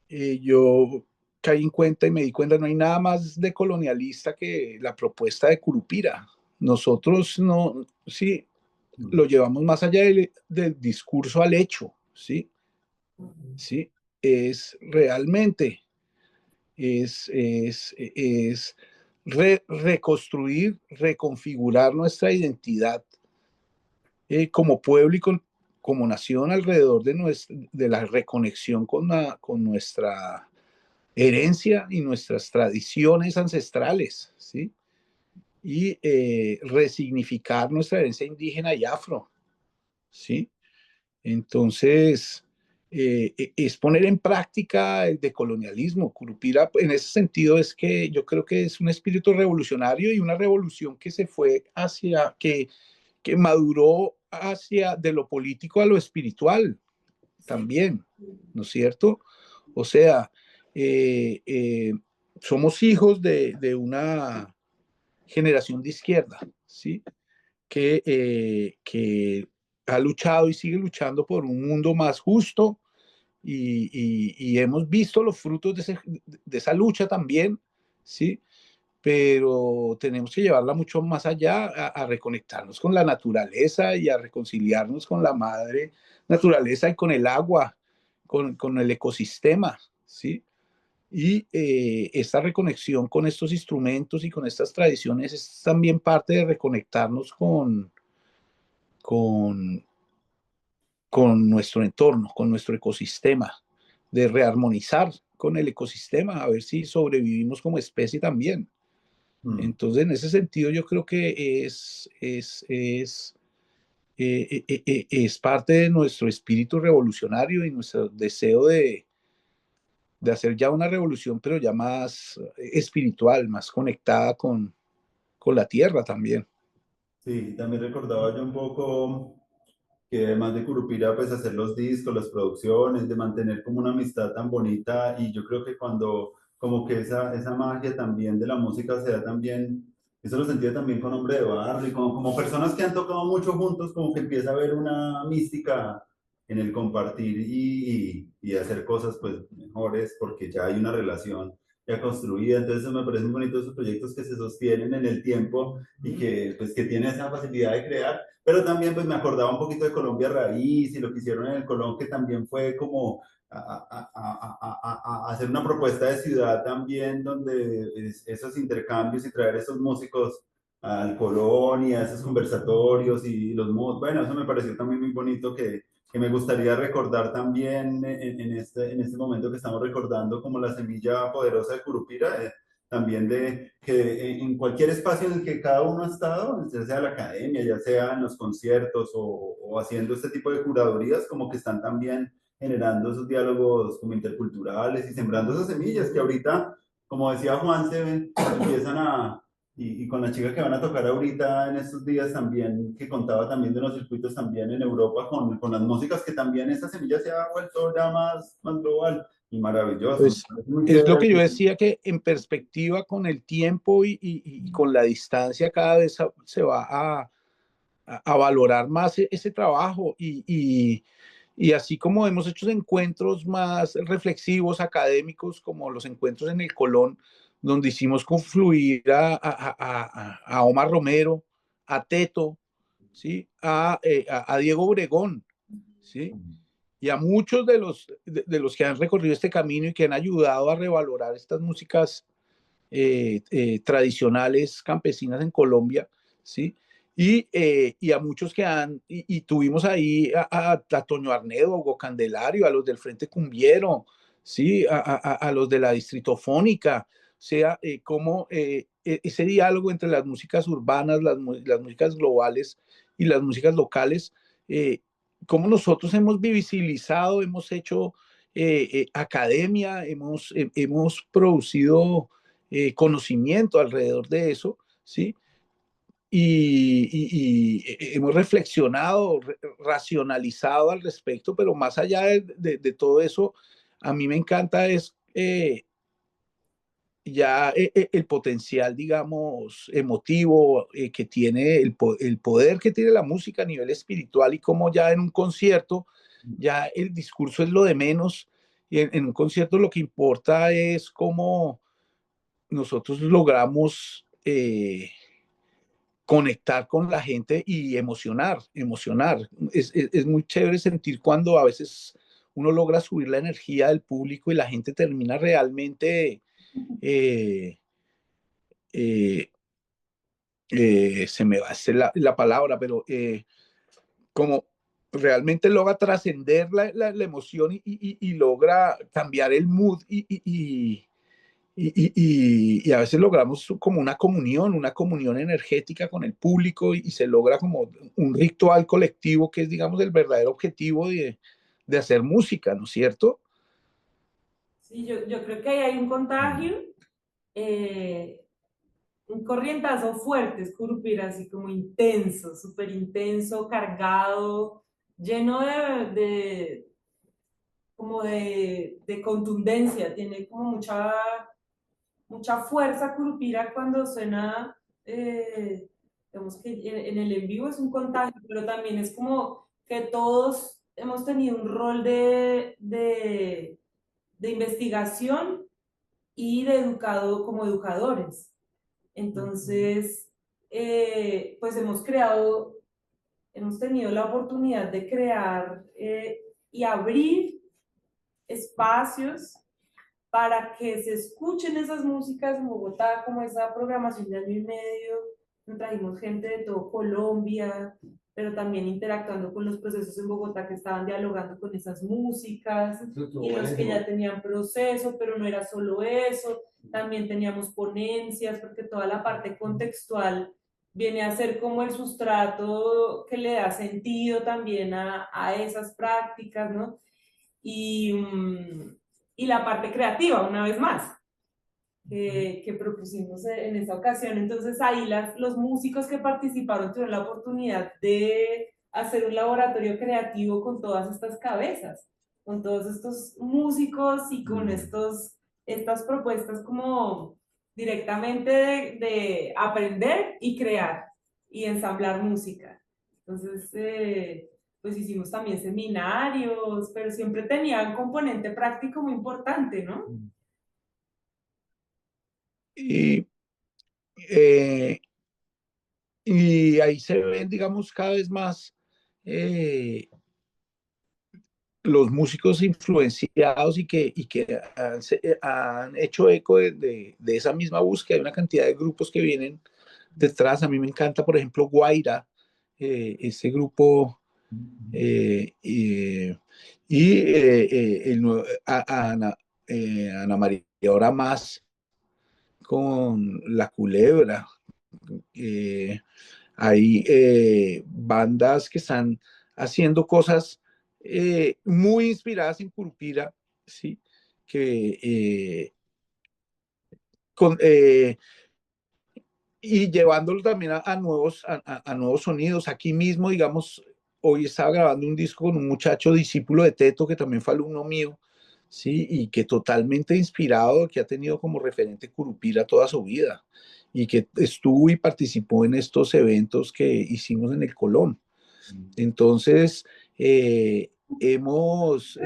yo caí en cuenta y me di cuenta, no hay nada más decolonialista que la propuesta de Curupira. Nosotros no, sí, lo llevamos más allá del discurso al hecho, ¿sí? Sí, es realmente, es reconstruir, reconfigurar nuestra identidad como pueblo y como nación alrededor de la reconexión con nuestra herencia y nuestras tradiciones ancestrales, ¿sí? Y resignificar nuestra herencia indígena y afro, ¿sí? Entonces, es poner en práctica el decolonialismo. Curupira, en ese sentido, es que yo creo que es un espíritu revolucionario y una revolución que se fue hacia, que maduró hacia de lo político a lo espiritual Sí. también, ¿no es cierto? O sea, eh, eh, somos hijos de una generación de izquierda, ¿sí? Que ha luchado y sigue luchando por un mundo más justo y hemos visto los frutos de esa lucha también, ¿sí? Pero tenemos que llevarla mucho más allá, a reconectarnos con la naturaleza y a reconciliarnos con la madre naturaleza y con el agua, con el ecosistema, ¿sí? Y esta reconexión con estos instrumentos y con estas tradiciones es también parte de reconectarnos con, con nuestro entorno, con nuestro ecosistema, de rearmonizar con el ecosistema, a ver si sobrevivimos como especie también. mm. Entonces, en ese sentido, yo creo que es parte de nuestro espíritu revolucionario y nuestro deseo de hacer ya una revolución, pero ya más espiritual, más conectada con la tierra también. Sí, también recordaba yo un poco que además de Curupira, pues hacer los discos, las producciones, de mantener como una amistad tan bonita y yo creo que cuando como que esa magia también de la música se da también, eso lo sentía también con Hombre de Barro y como personas que han tocado mucho juntos, como que empieza a haber una mística en el compartir y hacer cosas pues mejores porque ya hay una relación ya construida, entonces me parecen bonitos esos proyectos que se sostienen en el tiempo y que pues que tienen esa facilidad de crear pero también pues me acordaba un poquito de Colombia Raíz y lo que hicieron en el Colón, que también fue como a hacer una propuesta de ciudad también donde esos intercambios y traer esos músicos al Colón y a esos conversatorios y los bueno, eso me pareció también muy bonito que me gustaría recordar también en este momento que estamos recordando como la semilla poderosa de Curupira, también de que en cualquier espacio en el que cada uno ha estado, ya sea la academia, ya sea en los conciertos o haciendo este tipo de curadurías, como que están también generando esos diálogos como interculturales y sembrando esas semillas que ahorita, como decía Juan, se ven, empiezan y con la chica que van a tocar ahorita en estos días también, que contaba también de los circuitos también en Europa con las músicas, que también esa semilla se ha vuelto ya más global y maravilloso. Pues Me parece muy es lo chévere. que yo decía que en perspectiva con el tiempo y con la distancia cada vez se va a valorar más ese trabajo Y así como hemos hecho encuentros más reflexivos, académicos, como los encuentros en el Colón, donde hicimos confluir a Omar Romero, a Teto, ¿sí? A Diego Obregón, ¿sí? Y a muchos de los que han recorrido este camino y que han ayudado a revalorar estas músicas tradicionales campesinas en Colombia, ¿sí? Y a muchos que y tuvimos ahí a Toño Arnedo, Hugo Candelario, a los del Frente Cumbiero, ¿sí? A los de la Distritofónica, o sea, cómo ese diálogo entre las músicas urbanas, las músicas globales y las músicas locales, cómo nosotros hemos visibilizado, hemos hecho academia, hemos producido conocimiento alrededor de eso, ¿sí? Y hemos reflexionado, racionalizado al respecto, pero más allá de todo eso, a mí me encanta es ya el potencial, digamos, emotivo que tiene, el poder que tiene la música a nivel espiritual y cómo ya en un concierto, ya el discurso es lo de menos, y en un concierto lo que importa es cómo nosotros logramos conectar con la gente y emocionar. Es muy chévere sentir cuando a veces uno logra subir la energía del público y la gente termina realmente, eh, eh, se me va a hacer la palabra, pero como realmente logra trascender la emoción y logra cambiar el mood y a veces logramos como una comunión energética con el público y se logra como un ritual colectivo que es, digamos, el verdadero objetivo de hacer música, ¿no es cierto? Sí, yo creo que ahí hay un contagio, eh, un corrientazo fuerte, es Curupira, así como intenso, súper intenso, cargado, lleno como de contundencia, tiene como mucha fuerza Curupira cuando suena, digamos que en el en vivo es un contagio, pero también es como que todos hemos tenido un rol de investigación y de educado como educadores. Entonces, pues hemos tenido la oportunidad de crear y abrir espacios para que se escuchen esas músicas en Bogotá, como esa programación de año y medio. Nos trajimos gente de todo Colombia, pero también interactuando con los procesos en Bogotá que estaban dialogando con esas músicas y los que ya tenían proceso, pero no era solo eso, también teníamos ponencias, porque toda la parte contextual viene a ser como el sustrato que le da sentido también a esas prácticas, ¿no? Y, y la parte creativa, una vez más, que propusimos en esta ocasión. Entonces ahí los músicos que participaron tuvieron la oportunidad de hacer un laboratorio creativo con todas estas cabezas, con todos estos músicos y con estas propuestas como directamente de aprender y crear y ensamblar música. Entonces, pues hicimos también seminarios, pero siempre tenía un componente práctico muy importante, ¿no? Y, eh, y ahí se ven, digamos, cada vez más eh, los músicos influenciados y que han hecho eco de esa misma búsqueda. Hay una cantidad de grupos que vienen detrás. A mí me encanta, por ejemplo, Guaira, ese grupo, Ana María ahora más con La Culebra. Eh, Hay bandas que están haciendo cosas muy inspiradas en Curupira, ¿sí? Que, con, y llevándolo también a nuevos sonidos. Aquí mismo, digamos, hoy estaba grabando un disco con un muchacho discípulo de Teto, que también fue alumno mío, ¿sí? Y que totalmente inspirado, que ha tenido como referente Curupira toda su vida, y que estuvo y participó en estos eventos que hicimos en el Colón. Entonces, hemos,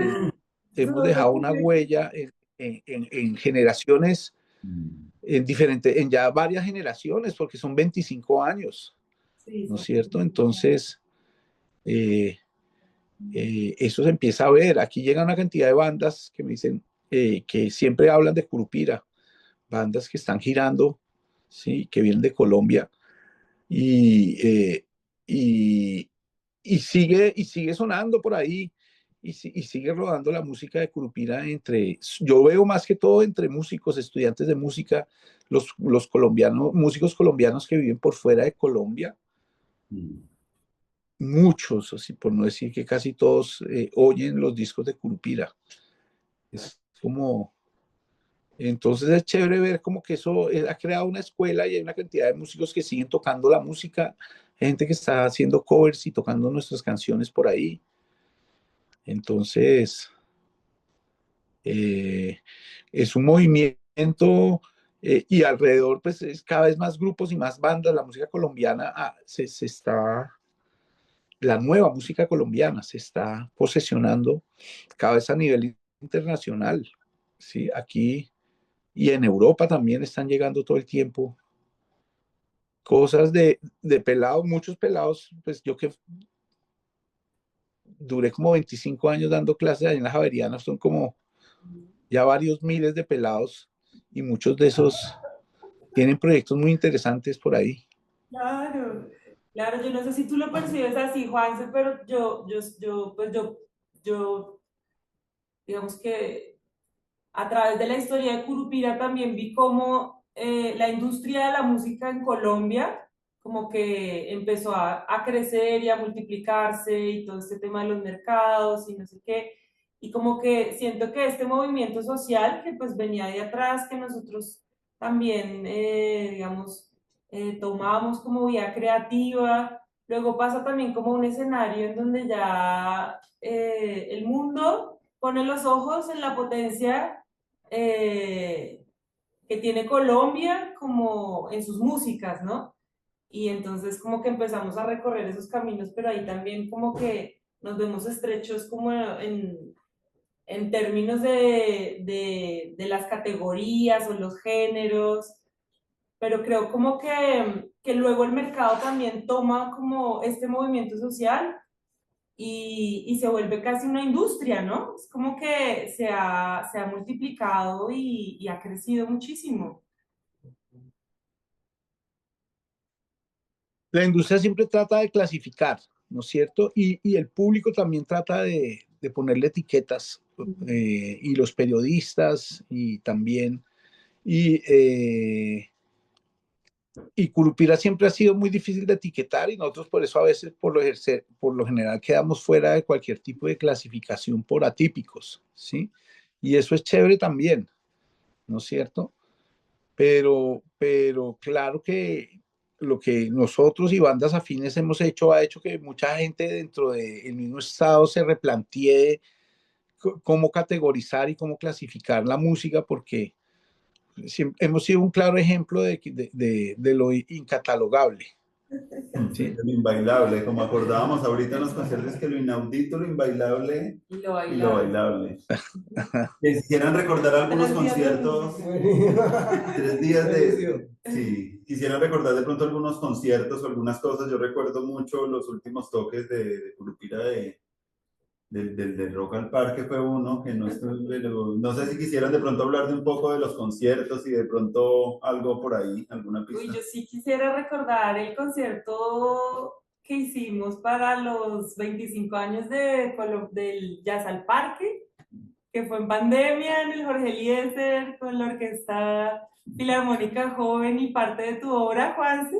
hemos dejado una huella en generaciones, en ya varias generaciones, porque son 25 años, ¿no es cierto? Entonces, eso se empieza a ver. Aquí llega una cantidad de bandas que me dicen que siempre hablan de Curupira, bandas que están girando, ¿sí? Que vienen de Colombia y, y, y sigue sonando por ahí y sigue rodando la música de Curupira yo veo más que todo entre músicos, estudiantes de música, los colombianos, músicos colombianos que viven por fuera de Colombia, muchos, así por no decir que casi todos oyen los discos de Curupira. Es como, entonces es chévere ver como que eso ha creado una escuela y hay una cantidad de músicos que siguen tocando la música, gente que está haciendo covers y tocando nuestras canciones por ahí. Entonces, es un movimiento y alrededor pues es cada vez más grupos y más bandas. La música colombiana la nueva música colombiana se está posesionando cada vez a nivel internacional, ¿sí? Aquí y en Europa también están llegando todo el tiempo cosas de pelados, muchos pelados, pues yo que duré como 25 años dando clases ahí en la Javeriana, son como ya varios miles de pelados y muchos de esos tienen proyectos muy interesantes por ahí. Claro, claro, yo no sé si tú lo percibes así, Juanse, pero yo, digamos que a través de la historia de Curupira también vi cómo la industria de la música en Colombia como que empezó a crecer y a multiplicarse y todo este tema de los mercados y no sé qué. Y como que siento que este movimiento social que pues venía de atrás, que nosotros también, digamos, tomábamos como vía creativa, luego pasa también como un escenario en donde ya el mundo pone los ojos en la potencia que tiene Colombia como en sus músicas, ¿no? Y entonces como que empezamos a recorrer esos caminos, pero ahí también como que nos vemos estrechos como en términos de las categorías o los géneros, pero creo como que luego el mercado también toma como este movimiento social y se vuelve casi una industria, ¿no? Es como que se ha multiplicado y ha crecido muchísimo. La industria siempre trata de clasificar, ¿no es cierto? Y el público también trata de ponerle etiquetas y los periodistas y también y, eh, y Curupira siempre ha sido muy difícil de etiquetar y nosotros por eso a veces por lo general quedamos fuera de cualquier tipo de clasificación por atípicos, ¿sí? Y eso es chévere también, ¿no es cierto? Pero claro que lo que nosotros y bandas afines hemos hecho ha hecho que mucha gente dentro del mismo estado se replantee cómo categorizar y cómo clasificar la música porque hemos sido un claro ejemplo de lo incatalogable. ¿Sí? Lo inbailable, como acordábamos ahorita en los conciertos, que lo inaudito, lo inbailable Y lo y lo bailable. bailable. Quisieran recordar algunos conciertos, 3 días de... Sí, quisieran recordar de pronto algunos conciertos o algunas cosas. Yo recuerdo mucho los últimos toques de Curupira del Rock al Parque fue uno que no estoy, no sé si quisieran de pronto hablar de un poco de los conciertos y de pronto algo por ahí, alguna Uy, pista. yo sí quisiera recordar el concierto que hicimos para los 25 años del Jazz al Parque, que fue en pandemia en el Jorge Eliezer con la Orquesta Filarmónica Joven y parte de tu obra, Juanse,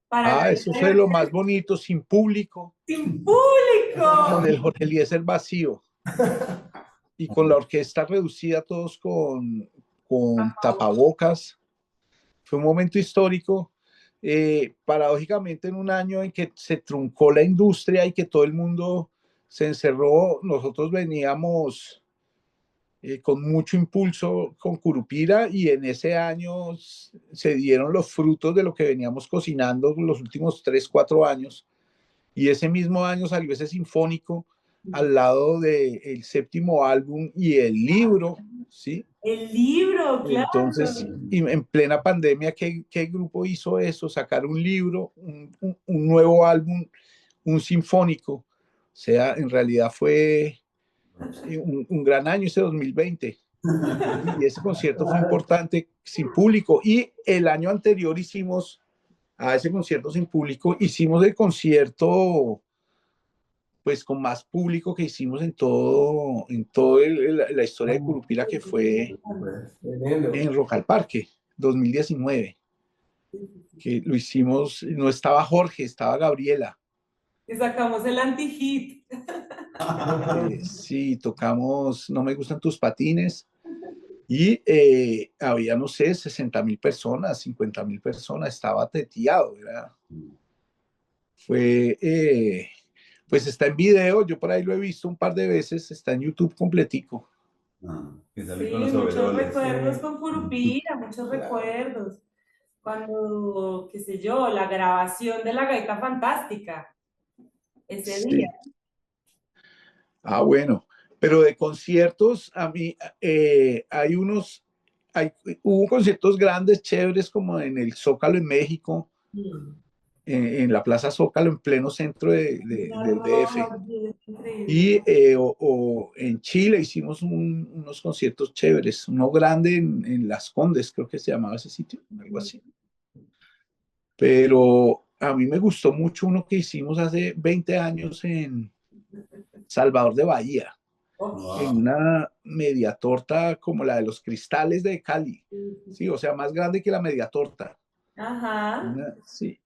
para Ah, eso fue agradecerte lo más bonito, sin público, sin público. con el Jorge Eliezer vacío y con la orquesta reducida todos con tapabocas. Fue un momento histórico, paradójicamente en un año en que se truncó la industria y que todo el mundo se encerró. Nosotros veníamos con mucho impulso con Curupira y en ese año se dieron los frutos de lo que veníamos cocinando los últimos 3, 4 años. Y ese mismo año salió ese sinfónico al lado del séptimo álbum y el libro, ¿sí? El libro, claro. Entonces, en plena pandemia, ¿qué grupo hizo eso? Sacar un libro, un nuevo álbum, un sinfónico. O sea, en realidad fue un gran año ese 2020. Y ese concierto fue importante sin público. Y el año anterior hicimos, a ese concierto sin público, hicimos el concierto pues con más público que hicimos en todo la historia de Curupira, que fue Tremendo. en Rock al Parque 2019, que lo hicimos, no estaba Jorge, estaba Gabriela. Y sacamos el anti-hit. Sí, tocamos No me gustan tus patines y había, no sé, 60,000 personas, 50,000 personas, estaba teteado, pues está en video, yo por ahí lo he visto un par de veces, está en YouTube completico. Que sale Sí, con los muchos overoles. recuerdos con Curupira, muchos recuerdos. Cuando, qué sé yo, la grabación de la Gaita Fantástica, ese día. Sí. Bueno, pero de conciertos, a mí hubo conciertos grandes, chéveres, como en el Zócalo en México, en la Plaza Zócalo, en pleno centro del DF. Y o en Chile hicimos unos conciertos chéveres, uno grande en Las Condes, creo que se llamaba ese sitio, algo así. Pero a mí me gustó mucho uno que hicimos hace 20 años en Salvador de Bahía, en una media torta como la de los Cristales de Cali, sí, o sea, más grande que la media torta. Ajá. Sí,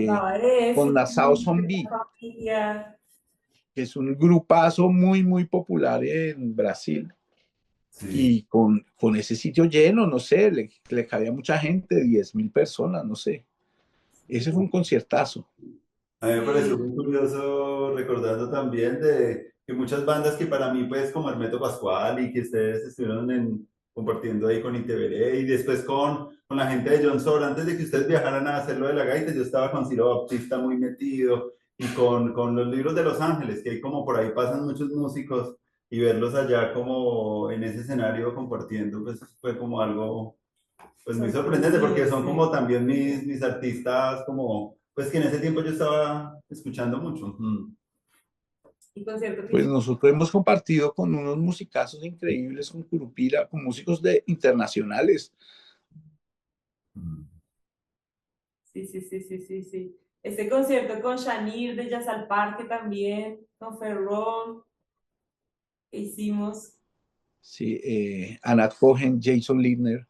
Hablaba de eso, con Nassau Zombie, familia. que es un grupazo muy, muy popular en Brasil. Sí. Y con ese sitio lleno, no sé, le cabía mucha gente, 10,000 personas, no sé. Ese fue un conciertazo. A mí me pareció muy curioso recordando también de que muchas bandas que para mí, pues como Hermeto Pascual y que ustedes estuvieron compartiendo ahí con Iteveré y después con la gente de John Soul, antes de que ustedes viajaran a hacer lo de la gaita, yo estaba con Ciro Baptista muy metido y con los libros de Los Ángeles, que hay como por ahí pasan muchos músicos y verlos allá como en ese escenario compartiendo, pues fue como algo pues muy sorprendente porque son como también mis artistas como, pues que en ese tiempo yo estaba escuchando mucho. Y concierto Pues nosotros hemos compartido con unos musicazos increíbles con Curupira, con músicos internacionales. Sí, sí, sí, sí, sí, sí. Este concierto con Shanir de Jazz al Parque también, con Ferrón, que hicimos. Sí, Anat Cohen, Jason Lindner,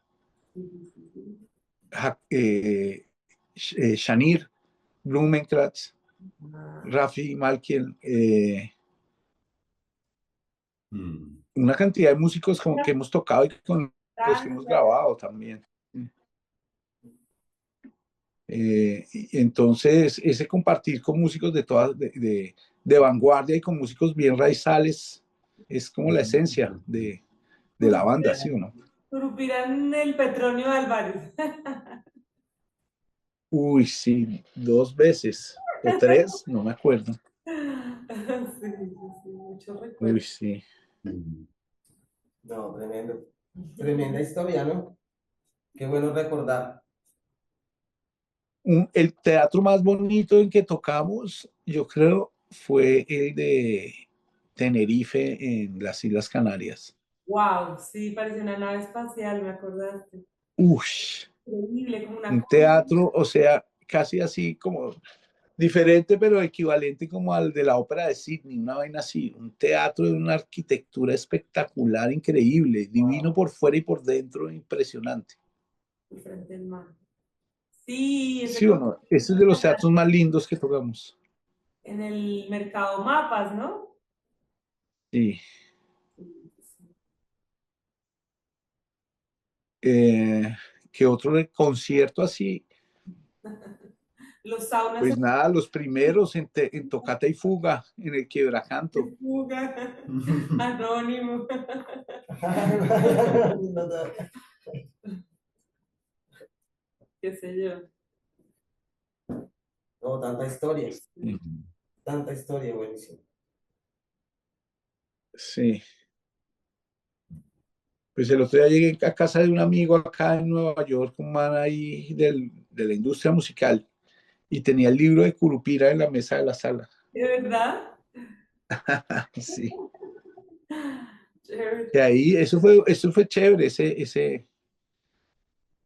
Shanir, Blumenkratz, Rafi Malkiel, una cantidad de músicos como que hemos tocado y con los que hemos grabado también. Y entonces, ese compartir con músicos de vanguardia y con músicos bien raizales es como la esencia de la banda, ¿sí o no? Curupira en el Petronio Álvarez. Uy, sí, 2 veces o 3, no me acuerdo. Sí, sí, sí, mucho Uy, recuerdo. sí. No, tremendo. Tremenda historia, ¿no? Qué bueno recordar. El teatro más bonito en que tocamos, yo creo, fue el de Tenerife en las Islas Canarias. Wow, sí, parecía una nave espacial, me acordaste. Uy, Increíble, como una un cosa. teatro, o sea, casi así como diferente, pero equivalente como al de la ópera de Sydney, una vaina así, un teatro de una arquitectura espectacular, increíble, divino por fuera y por dentro, impresionante. Frente al mar. Sí, ese ¿Sí o no? Ese es de los teatros más lindos que tocamos. en el mercado Mapas, ¿no? Sí. ¿Qué otro concierto así? Los saunas Pues nada, los primeros en Tocata y Fuga, en el Quebracanto. en fuga, anónimo. Qué sé yo. No, tanta historia. Sí. Tanta historia, buenísimo. Sí. Pues el otro día llegué a casa de un amigo acá en Nueva York, un man ahí de la industria musical, y tenía el libro de Curupira en la mesa de la sala. ¿De verdad? Sí. Chévere. De ahí, eso fue chévere,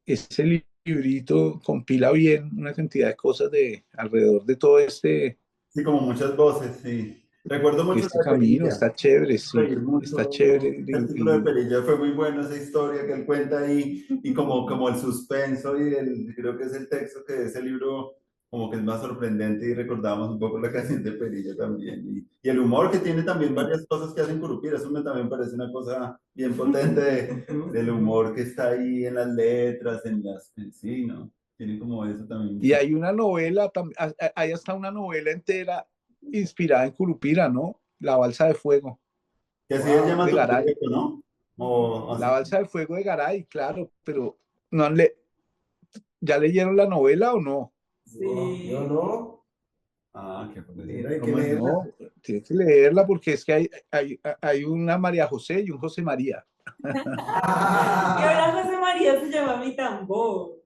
ese librito compila bien una cantidad de cosas de alrededor de todo Sí, como muchas voces, sí. Recuerdo mucho este la de camino, Perilla. está chévere, sí, Reír está mucho. chévere. El título de Perilla fue muy bueno, esa historia que él cuenta ahí, y como el suspenso y creo que es el texto que de ese libro como que es más sorprendente y recordamos un poco la canción de Perilla también. Y el humor que tiene también varias cosas que hacen Curupira, eso me también parece una cosa bien potente del humor que está ahí en las letras, sí, ¿no? Tiene como eso también. Y hay una novela, hay hasta una novela entera inspirada en Curupira, ¿no? La Balsa de Fuego, Que así se Wow. llama de tu Garay. proyecto, ¿no? O La así. Balsa de Fuego de Garay, claro, pero no ¿ya leyeron la novela o no? No, yo Sí. no. Ah, qué bueno. Mira, hay que ¿Cómo es? leerla. No, tienes que leerla porque es que hay una María José y un José María. Y ahora José María se llama mi tambor.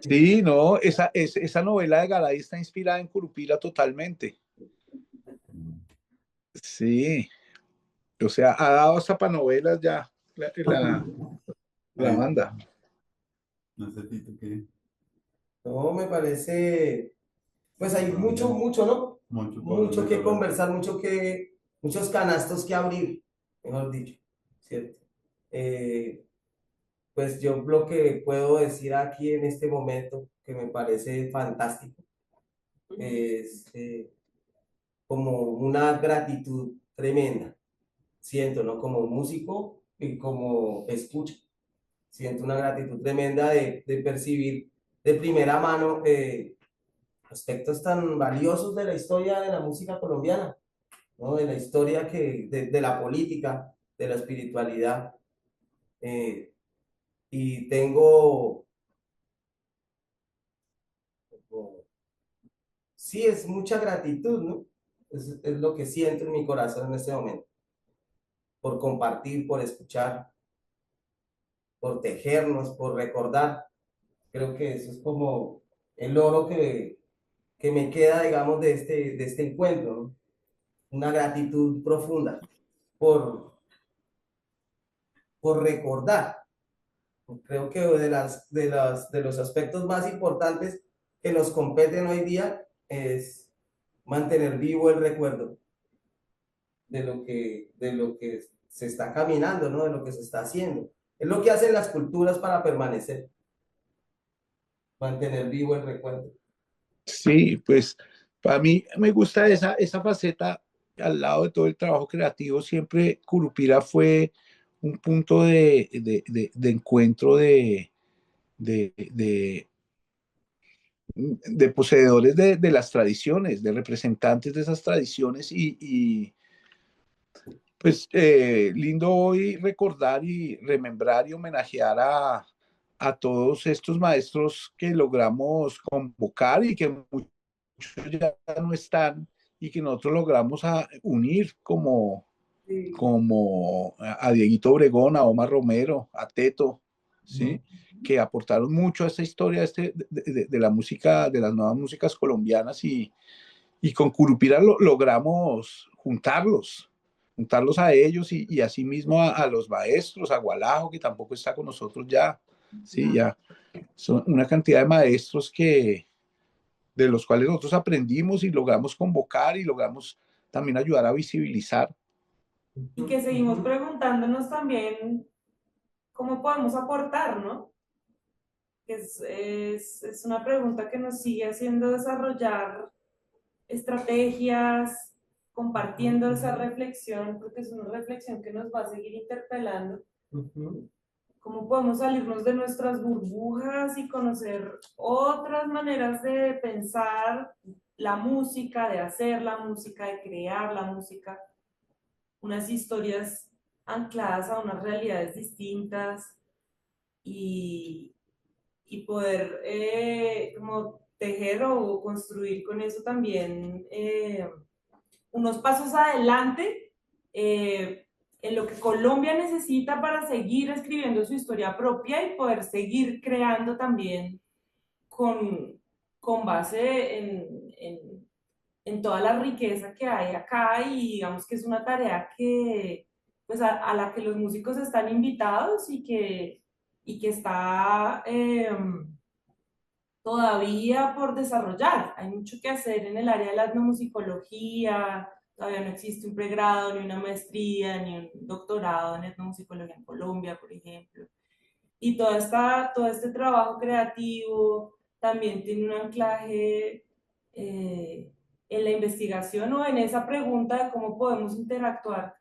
Sí, no, esa novela de Garay está inspirada en Curupira totalmente. Sí, o sea, ha dado hasta para novelas ya la Ay, banda. no sé, Tito, qué No, me parece, pues hay mucho, mucho, ¿no? mucho por Mucho donde que correr. conversar, muchos canastos que abrir, mejor dicho, ¿cierto? Eh, pues yo lo que puedo decir aquí en este momento, que me parece fantástico, es como una gratitud tremenda, siento, ¿no? Como músico y como escucha, siento una gratitud tremenda de percibir de primera mano aspectos tan valiosos de la historia de la música colombiana, ¿no? De la historia de la política, de la espiritualidad. eh, y tengo, como- sí, es mucha gratitud, ¿no? Es lo que siento en mi corazón en este momento, por compartir, por escuchar, por tejernos, por recordar. Creo que eso es como el oro que me queda, digamos, de este encuentro, ¿no? Una gratitud profunda por, por recordar. Creo que de los aspectos más importantes que nos competen hoy día es mantener vivo el recuerdo de lo que se está caminando, ¿no? De lo que se está haciendo. Es lo que hacen las culturas para permanecer, mantener vivo el recuerdo. Sí, pues para mí me gusta esa faceta al lado de todo el trabajo creativo. Siempre Curupira fue un punto de encuentro de, de poseedores de las tradiciones, de representantes de esas tradiciones y pues lindo hoy recordar y remembrar y homenajear a todos estos maestros que logramos convocar y que muchos ya no están y que nosotros logramos unir Sí. como a Dieguito Obregón, a Omar Romero, a Teto, ¿sí? Que aportaron mucho a esta historia de la música, de las nuevas músicas colombianas y con Curupira logramos juntarlos a ellos y asimismo a los maestros, a Gualajo, que tampoco está con nosotros ya, sí, ya. Son una cantidad de maestros de los cuales nosotros aprendimos y logramos convocar y logramos también ayudar a visibilizar. Y que seguimos preguntándonos también cómo podemos aportar, ¿no? Es una pregunta que nos sigue haciendo desarrollar estrategias, compartiendo esa reflexión, porque es una reflexión que nos va a seguir interpelando. ¿Cómo podemos salirnos de nuestras burbujas y conocer otras maneras de pensar la música, de hacer la música, de crear la música? Unas historias ancladas a unas realidades distintas y, y poder como tejer o construir con eso también unos pasos adelante en lo que Colombia necesita para seguir escribiendo su historia propia y poder seguir creando también con base en toda la riqueza que hay acá, y digamos que es una tarea que, pues a la que los músicos están invitados y que está todavía por desarrollar. Hay mucho que hacer en el área de la etnomusicología, todavía no existe un pregrado, ni una maestría, ni un doctorado en etnomusicología en Colombia, por ejemplo. Y todo este trabajo creativo también tiene un anclaje en la investigación o en esa pregunta de cómo podemos interactuar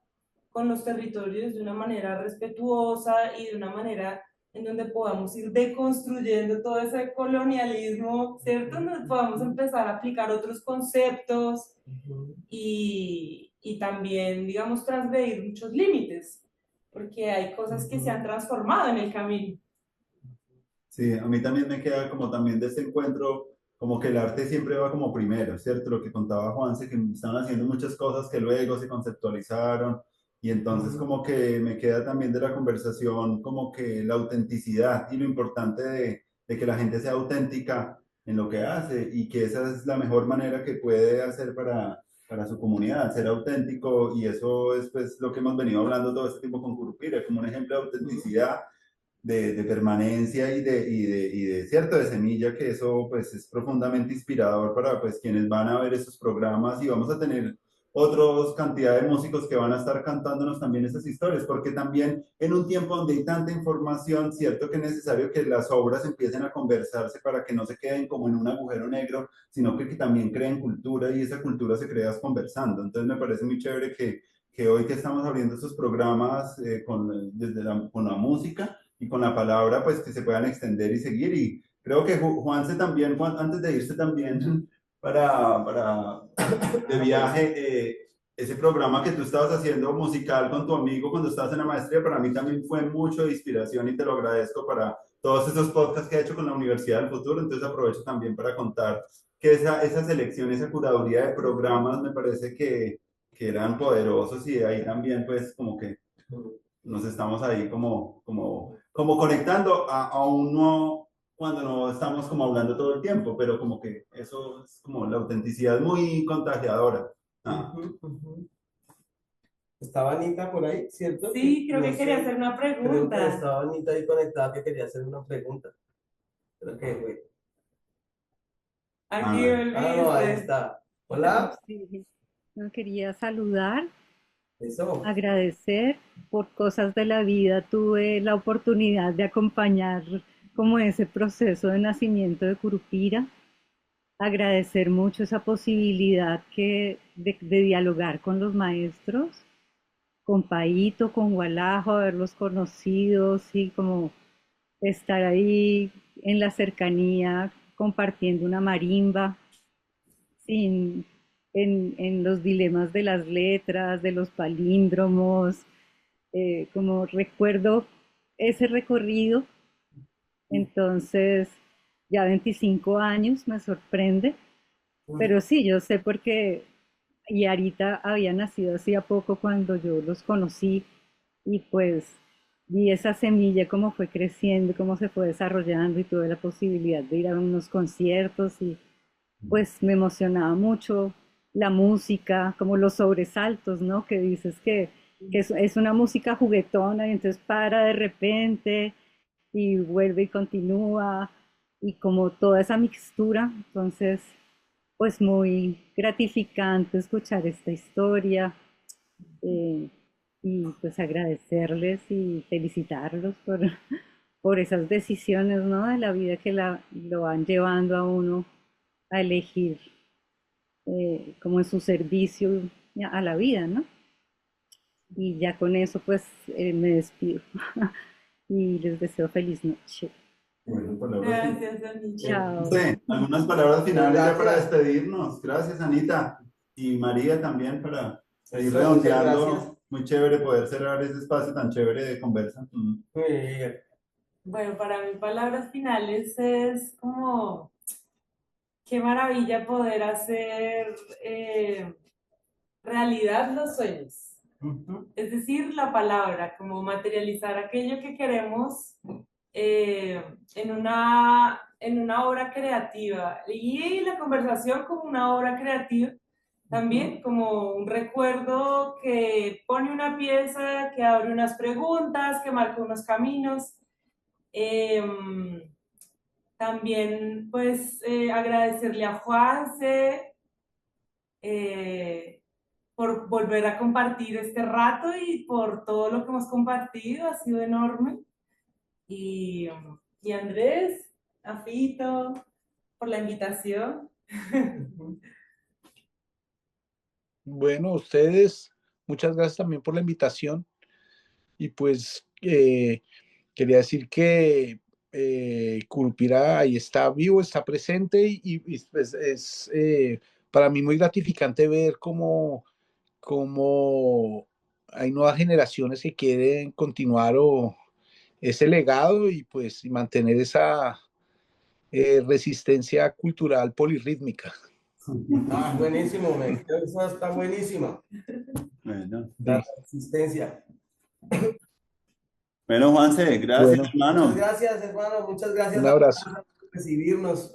con los territorios de una manera respetuosa y de una manera en donde podamos ir deconstruyendo todo ese colonialismo, ¿cierto? Donde podamos empezar a aplicar otros conceptos y también, digamos, transgredir muchos límites, porque hay cosas que se han transformado en el camino. Sí, a mí también me queda como también de este encuentro, como que el arte siempre va como primero, ¿cierto? Lo que contaba Juanse, que estaban haciendo muchas cosas que luego se conceptualizaron, y entonces como que me queda también de la conversación como que la autenticidad y lo importante de que la gente sea auténtica en lo que hace, y que esa es la mejor manera que puede hacer para su comunidad, ser auténtico. Y eso es pues lo que hemos venido hablando todo este tiempo con Curupira, como un ejemplo de autenticidad, de permanencia y de cierto, de semilla, que eso pues es profundamente inspirador para pues quienes van a ver esos programas. Y vamos a tener otros cantidad de músicos que van a estar cantándonos también esas historias, porque también en un tiempo donde hay tanta información, cierto que es necesario que las obras empiecen a conversarse para que no se queden como en un agujero negro, sino que también creen cultura, y esa cultura se crea conversando. Entonces me parece muy chévere que hoy que estamos abriendo esos programas con la música y con la palabra, pues que se puedan extender y seguir. Y creo que Juanse también, antes de irse también para de viaje, ese programa que tú estabas haciendo musical con tu amigo cuando estabas en la maestría, para mí también fue mucho de inspiración, y te lo agradezco para todos esos podcasts que he hecho con la Universidad del Futuro. Entonces aprovecho también para contar que esa selección, esa curaduría de programas me parece que eran poderosos, y de ahí también pues como que nos estamos ahí como conectando, aún no cuando no estamos como hablando todo el tiempo, pero como que eso es como la autenticidad muy contagiadora. Ah. Estaba Anita por ahí, ¿cierto? Sí, creo No que quería sé, hacer una creo que pregunta. estaba Anita ahí conectada que quería hacer una pregunta. Creo que fue. Aquí No, ahí volviste. está. Hola. Sí, no quería saludar, Eso. agradecer por cosas de la vida. Tuve la oportunidad de acompañar como ese proceso de nacimiento de Curupira. Agradecer mucho esa posibilidad de dialogar con los maestros, con Paito, con Gualajo, haberlos conocido, sí, como estar ahí en la cercanía compartiendo una marimba, sin, en los dilemas de las letras, de los palíndromos, como recuerdo ese recorrido. Entonces, ya 25 años me sorprende, pero sí, yo sé por qué Yarita había nacido hacía poco cuando yo los conocí, y pues vi esa semilla cómo fue creciendo, cómo se fue desarrollando, y tuve la posibilidad de ir a unos conciertos, y pues me emocionaba mucho la música, como los sobresaltos, ¿no? Que dices que es una música juguetona y entonces para de repente y vuelve y continúa, y como toda esa mixtura. Entonces, pues muy gratificante escuchar esta historia, eh, y pues agradecerles y felicitarlos por esas decisiones, ¿no? De la vida que lo van llevando a uno a elegir, como en su servicio a la vida, ¿no? Y ya con eso pues me despido y les deseo feliz noche. Bueno, palabras Gracias, Anita. Chao. sí, algunas palabras finales ya para Gracias. despedirnos. Gracias, Anita. Y María también para ir Eso, muchas gracias. redondeando. Muy chévere poder cerrar ese espacio tan chévere de conversa. Muy bien. Bueno, para mí palabras finales es como qué maravilla poder hacer realidad los sueños. Ujú. Es decir, la palabra, como materializar aquello que queremos en una obra creativa. Y la conversación como una obra creativa, también como un recuerdo que pone una pieza, que abre unas preguntas, que marca unos caminos. También, pues, agradecerle a Juanse por volver a compartir este rato y por todo lo que hemos compartido, ha sido enorme. Y Andrés, a Fito, por la invitación. Bueno, ustedes, muchas gracias también por la invitación. Y pues quería decir que Curupira ahí está vivo, está presente y, pues, es para mí muy gratificante ver cómo hay nuevas generaciones que quieren continuar ese legado y pues y mantener esa resistencia cultural polirrítmica. Ah, buenísimo, eso está buenísima, Bueno, la Sí. resistencia. bueno, Juanse, gracias, Bueno, Muchas hermano. gracias, hermano, muchas gracias un a abrazo. todos por recibirnos.